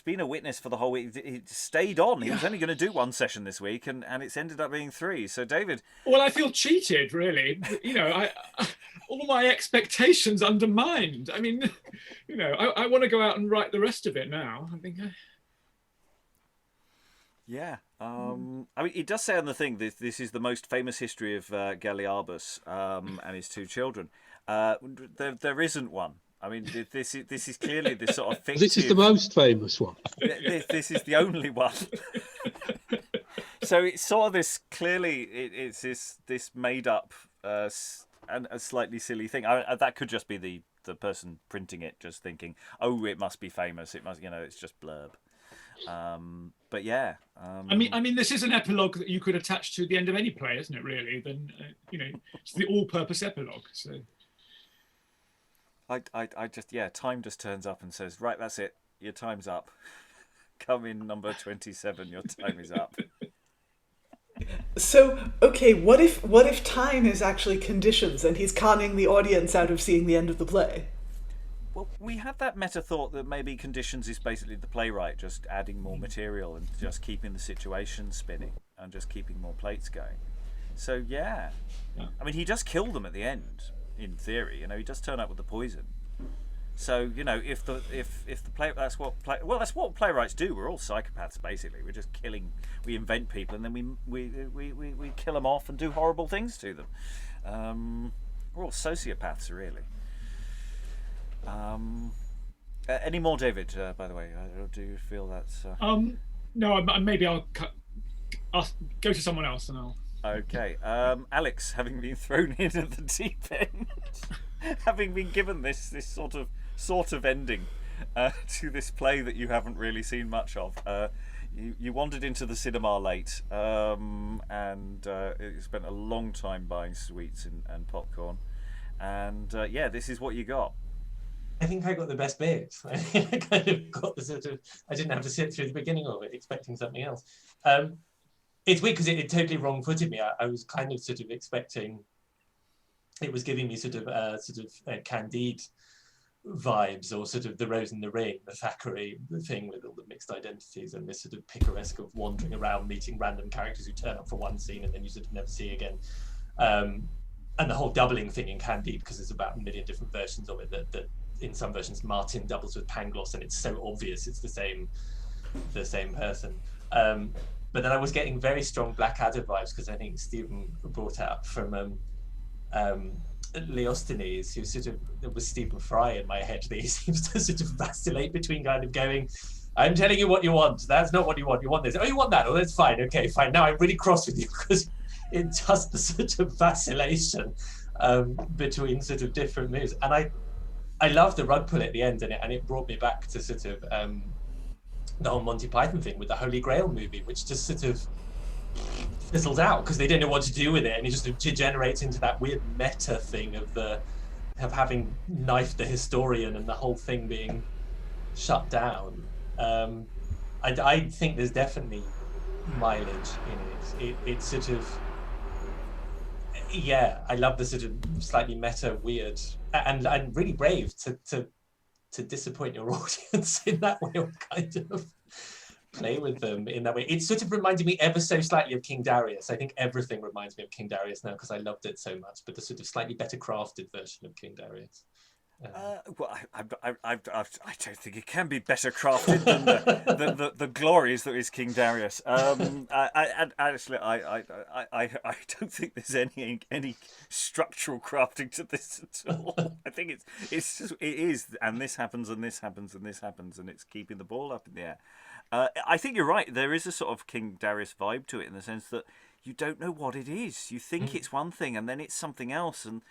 been a witness for the whole week. He stayed on. He was only going to do one session this week, and it's ended up being 3. So David. Well, I feel cheated, really. All my expectations undermined. I mean, I want to go out and write the rest of it now. I think. Yeah, I mean, it does say on the thing this is the most famous history of Galliarbus and his 2 children. There isn't one. I mean, this is clearly this sort of fictive. This is the most famous one. This is the only one. So it's sort of this clearly it's this made up and a slightly silly thing. That could just be the person printing it just thinking, oh, it must be famous. It must, it's just blurb. But yeah, I mean, this is an epilogue that you could attach to the end of any play, isn't it? Really, then it's the all-purpose epilogue. So, I just time just turns up and says, right, that's it, your time's up. Come in number 27, your time is up. So, okay, what if time is actually conditions and he's conning the audience out of seeing the end of the play? Well, we had that meta thought that maybe conditions is basically the playwright just adding more material and just keeping the situation spinning and just keeping more plates going. So yeah. I mean, he does kill them at the end, in theory. He does turn up with the poison. So if the play that's what playwrights do. We're all psychopaths basically. We're just killing. We invent people and then we kill them off and do horrible things to them. We're all sociopaths really. Any more, David? By the way, do you feel that's? No, maybe I'll go to someone else and I'll. Okay, Alex, having been thrown in at the deep end, having been given this sort of ending to this play that you haven't really seen much of. You wandered into the cinema late, and you spent a long time buying sweets and popcorn, and this is what you got. I think I got the best bit. I kind of got the I didn't have to sit through the beginning of it expecting something else. It's weird because it totally wrong-footed me. I was kind of expecting, it was giving me Candide vibes, or sort of the Rose in the Ring, the Thackeray thing with all the mixed identities and this sort of picaresque of wandering around, meeting random characters who turn up for one scene and then you sort of never see again. And the whole doubling thing in Candide, because there's about a million different versions of it, that in some versions Martin doubles with Pangloss and it's so obvious it's the same person. But then I was getting very strong Blackadder vibes, because I think Stephen brought up from Leostines, who sort of, there was Stephen Fry in my head, that he seems to sort of vacillate between kind of going, I'm telling you what you want, that's not what you want this, oh you want that, oh that's fine, okay fine, now I'm really cross with you, because it does the sort of vacillation between sort of different moves. And I love the rug pull at the end, and it brought me back to sort of the whole Monty Python thing with the Holy Grail movie, which just sort of fizzles out because they don't know what to do with it, and it just degenerates into that weird meta thing of having knifed the historian and the whole thing being shut down. I think there's definitely mileage in it. It's sort of, yeah, I love the sort of slightly meta weird, and really brave to disappoint your audience in that way, or kind of play with them in that way. It sort of reminded me ever so slightly of King Darius. I think everything reminds me of King Darius now because I loved it so much, but the sort of slightly better crafted version of King Darius. Well, I don't think it can be better crafted than the glories that is King Darius. I don't think there's any structural crafting to this at all. I think it is, and this happens, and this happens, and this happens, and it's keeping the ball up in the air. I think you're right. There is a sort of King Darius vibe to it in the sense that you don't know what it is. You think it's one thing, and then it's something else, and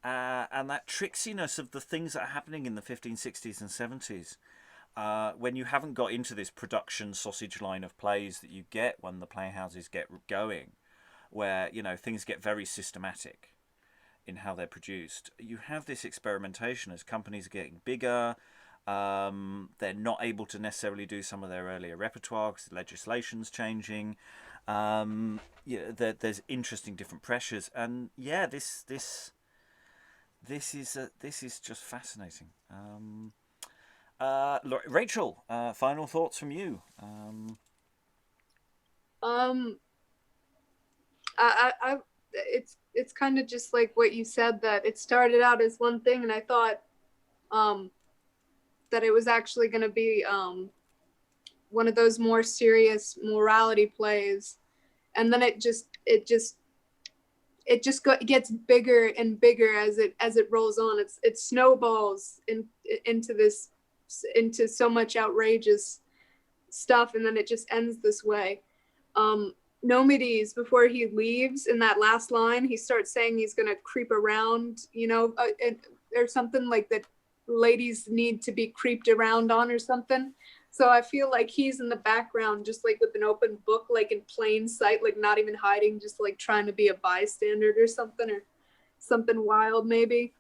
that tricksiness of the things that are happening in the 1560s and 70s, when you haven't got into this production sausage line of plays that you get when the playhouses get going, where things get very systematic in how they're produced. You have this experimentation as companies are getting bigger. They're not able to necessarily do some of their earlier repertoire because the legislation's changing. There's interesting different pressures, and this is just fascinating. Rachael, final thoughts from you? It's kind of just like what you said, that it started out as one thing, and I thought that it was actually going to be one of those more serious morality plays, and then it gets bigger and bigger as it rolls on. It snowballs into so much outrageous stuff, and then it just ends this way. Nomides, before he leaves, in that last line, he starts saying he's gonna creep around, or something like that. Ladies need to be creeped around on, or something. So I feel like he's in the background, just like with an open book, like in plain sight, like not even hiding, just like trying to be a bystander or something wild, maybe,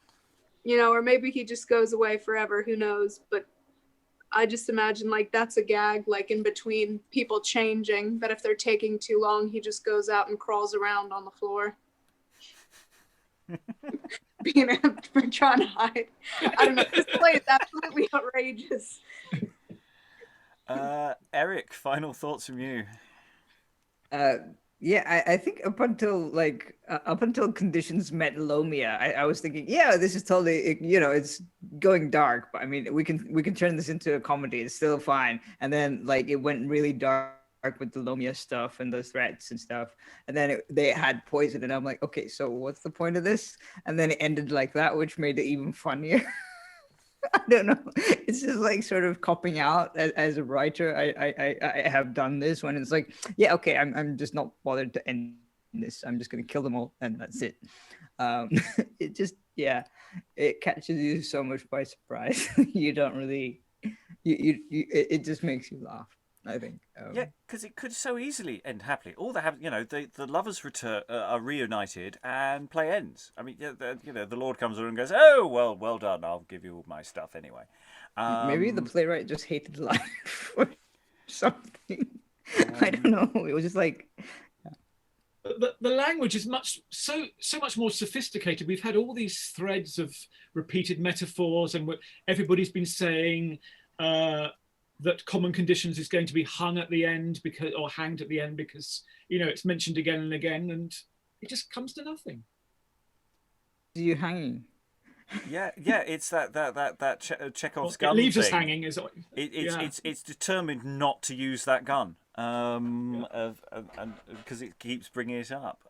or maybe he just goes away forever. Who knows? But I just imagine like that's a gag, like in between people changing, that if they're taking too long, he just goes out and crawls around on the floor. For trying to hide. I don't know. This play is absolutely outrageous. Eric, final thoughts from you? I think up until conditions met Lomia, I was thinking, this is totally, it's going dark, but I mean, we can turn this into a comedy. It's still fine. And then it went really dark with the Lomia stuff and the threats and stuff, and then they had poison, and I'm like, okay, so what's the point of this? And then it ended like that, which made it even funnier. I don't know, it's just sort of copping out as a writer. I have done this when it's like, okay, I'm just not bothered to end this, I'm just gonna kill them all and that's it. It just it catches you so much by surprise. You don't really it just makes you laugh, I think. Because it could so easily end happily. All that happens, the lovers return, are reunited, and play ends. I mean, the Lord comes over and goes, "Oh, well done. I'll give you all my stuff anyway." Maybe the playwright just hated life or something. I don't know. It was just like, the language is so much more sophisticated. We've had all these threads of repeated metaphors, and everybody's been saying that common conditions is going to be hung at the end or hanged at the end because it's mentioned again and again, and it just comes to nothing. Are you hanging? Yeah, it's that Chekhov's gun. It leaves thing. us hanging. It's determined not to use that gun, because it keeps bringing it up.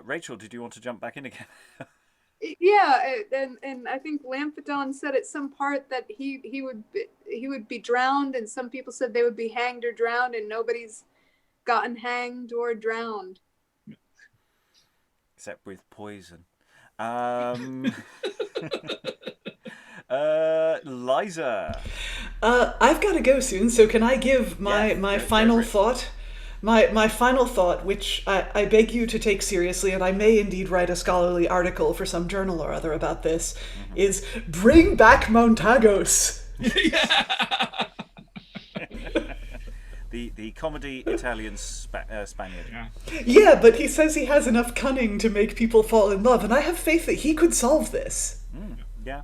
Rachael, did you want to jump back in again? Yeah, and I think Lamphedon said at some part that he would be drowned, and some people said they would be hanged or drowned, and nobody's gotten hanged or drowned. Except with poison. Liza. I've got to go soon, so can I give my final thought? My final thought, which I beg you to take seriously, and I may indeed write a scholarly article for some journal or other about this, is bring back Montagos. The comedy Italian Spaniard. Yeah, but he says he has enough cunning to make people fall in love, and I have faith that he could solve this. Yeah.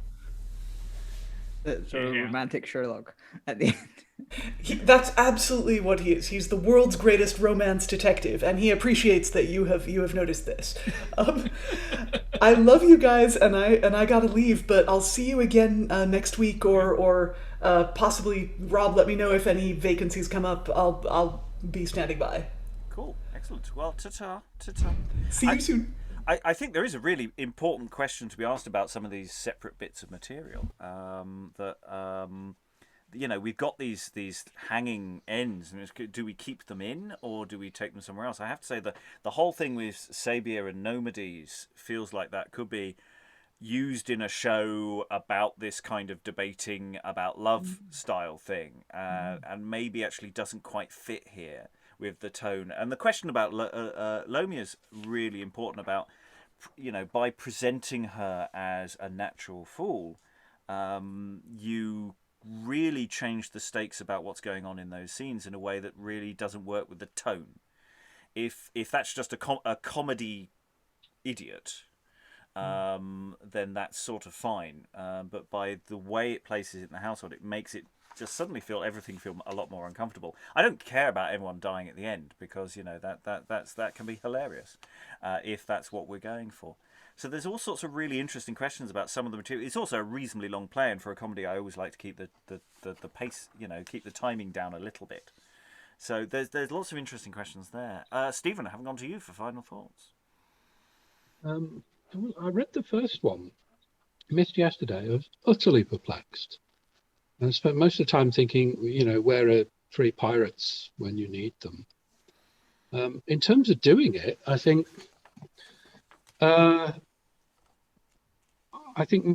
Sort of romantic Sherlock at the end. That's absolutely what he is. He's the world's greatest romance detective, and he appreciates that you have noticed this. I love you guys, and I gotta leave, but I'll see you again next week, or possibly Rob. Let me know if any vacancies come up. I'll be standing by. Cool, excellent. Well, ta-ta. See you soon. I think there is a really important question to be asked about some of these separate bits of material. We've got these hanging ends, and do we keep them in or do we take them somewhere else? I have to say that the whole thing with Sabia and Nomides feels like that could be used in a show about this kind of debating about love style thing, and maybe actually doesn't quite fit here with the tone. And the question about Lomia is really important about, by presenting her as a natural fool, you really change the stakes about what's going on in those scenes in a way that really doesn't work with the tone. If that's just a comedy idiot, then that's sort of fine. But by the way it places it in the household, it makes it just suddenly everything feel a lot more uncomfortable. I don't care about everyone dying at the end because that can be hilarious if that's what we're going for. So there's all sorts of really interesting questions about some of the material. It's also a reasonably long play, and for a comedy, I always like to keep the pace, keep the timing down a little bit. So there's lots of interesting questions there. Stephen, I haven't gone to you for final thoughts. I read the first one, missed yesterday. I was utterly perplexed. And I spent most of the time thinking, where are three pirates when you need them? In terms of doing it, I think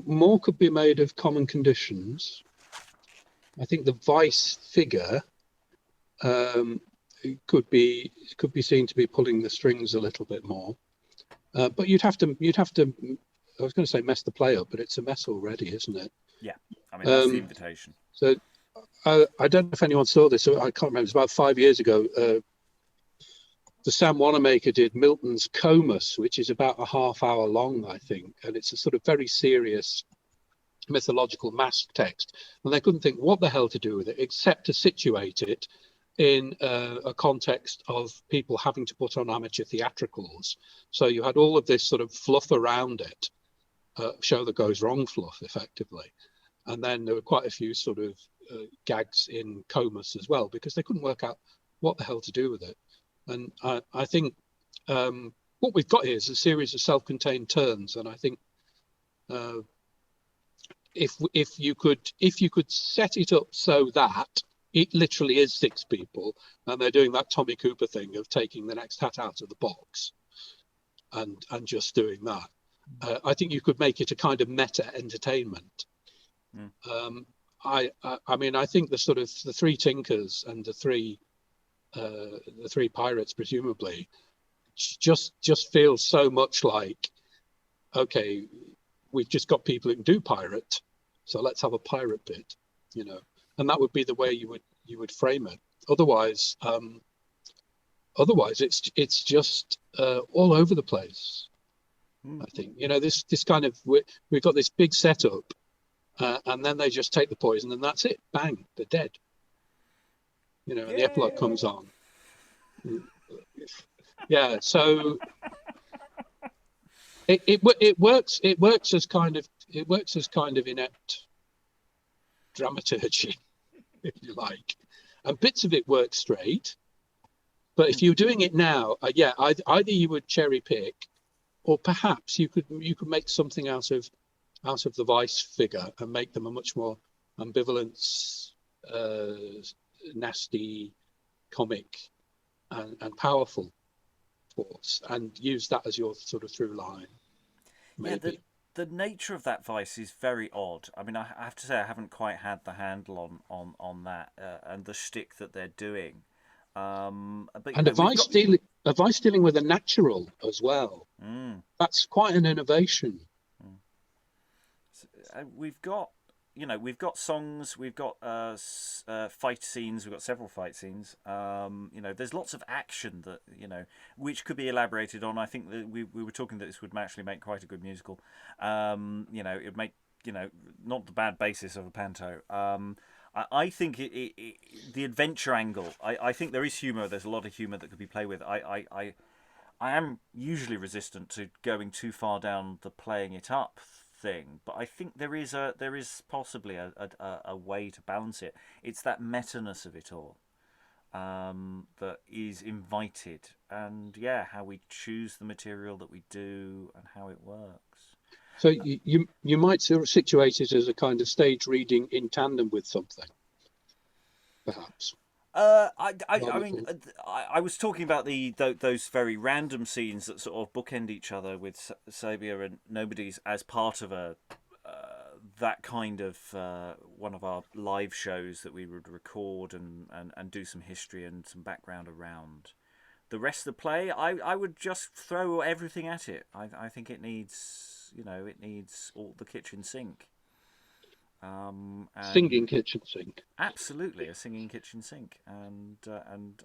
more could be made of common conditions. I think the vice figure could be seen to be pulling the strings a little bit more. But you'd have to. I was going to say mess the play up, but it's a mess already, isn't it? Yeah, I mean that's the invitation. So I don't know if anyone saw this. I can't remember. It was about 5 years ago. The Sam Wanamaker did Milton's Comus, which is about a half hour long, I think, and it's a sort of very serious mythological mask text. And they couldn't think what the hell to do with it except to situate it in a context of people having to put on amateur theatricals. So you had all of this sort of fluff around it, show that goes wrong fluff, effectively. And then there were quite a few sort of gags in Comus as well, because they couldn't work out what the hell to do with it. And I think what we've got here is a series of self-contained turns. And I think if you could set it up so that it literally is six people, and they're doing that Tommy Cooper thing of taking the next hat out of the box and just doing that. I think you could make it a kind of meta entertainment. I mean, I think the sort of the three tinkers and the three pirates, presumably, just feels so much like, okay, we've just got people who can do pirate, so let's have a pirate bit, and that would be the way you would frame it. Otherwise, otherwise it's just all over the place. I think, this kind of, we've got this big setup, and then they just take the poison and that's it. Bang, they're dead. And the epilogue comes on. Yeah, so it works as kind of inept dramaturgy, if you like, and bits of it work straight. But if you're doing it now, either you would cherry pick, or perhaps you could make something out of the vice figure and make them a much more ambivalent, nasty, comic, and powerful force, and use that as your sort of through line. Maybe. Yeah, the nature of that vice is very odd. I mean, I have to say I haven't quite had the handle on that and the shtick that they're doing. But a vice dealing with a natural as well. That's quite an innovation. We've got songs, we've got fight scenes, we've got several fight scenes. There's lots of action that which could be elaborated on. I think that we were talking that this would actually make quite a good musical. It'd make not the bad basis of a panto. I think the adventure angle. I think there is humour. There's a lot of humour that could be played with. I am usually resistant to going too far down the playing it up thing, but I think there is possibly a way to balance it. It's that meta-ness of it all that is invited, and how we choose the material that we do and how it works. So you might sort of situate it as a kind of stage reading in tandem with something, perhaps. I mean, I was talking about those very random scenes that sort of bookend each other with Sabia and Nomides as part of that kind of one of our live shows that we would record and do some history and some background around. The rest of the play, I would just throw everything at it. I think it needs all the kitchen sink. Singing kitchen sink. Absolutely, a singing kitchen sink, and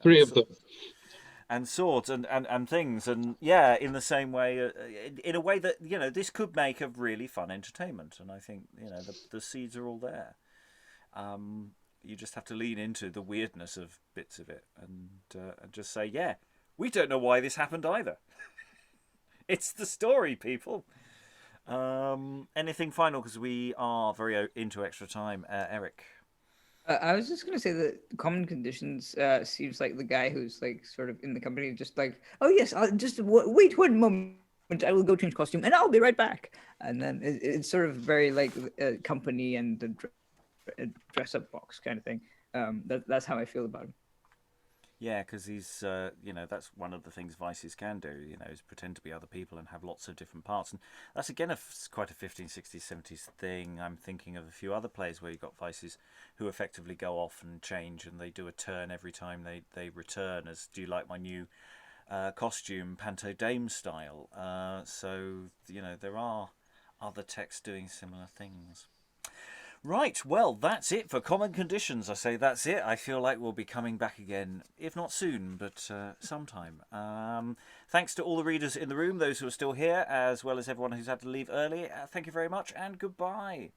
three of them, and swords and things, and in the same way, in a way that this could make a really fun entertainment, and I think the seeds are all there. You just have to lean into the weirdness of bits of it, and just say, we don't know why this happened either. It's the story, people. Anything final, because we are very into extra time. Eric. I was just going to say that Common Conditions seems like the guy who's like sort of in the company, just like, oh yes, I'll just wait 1 moment, I will go change costume and I'll be right back. And then it's sort of very like company and the dress up box kind of thing. That's how I feel about him. Yeah, because he's, that's one of the things vices can do, is pretend to be other people and have lots of different parts. And that's, again, quite a 1560s, 70s thing. I'm thinking of a few other plays where you've got vices who effectively go off and change, and they do a turn every time they return, as, do you like my new costume, Panto Dame style? So, there are other texts doing similar things. Right, well, that's it for Common Conditions. I say that's it. I feel like we'll be coming back again, if not soon, but sometime. Thanks to all the readers in the room, those who are still here, as well as everyone who's had to leave early. Thank you very much, and goodbye.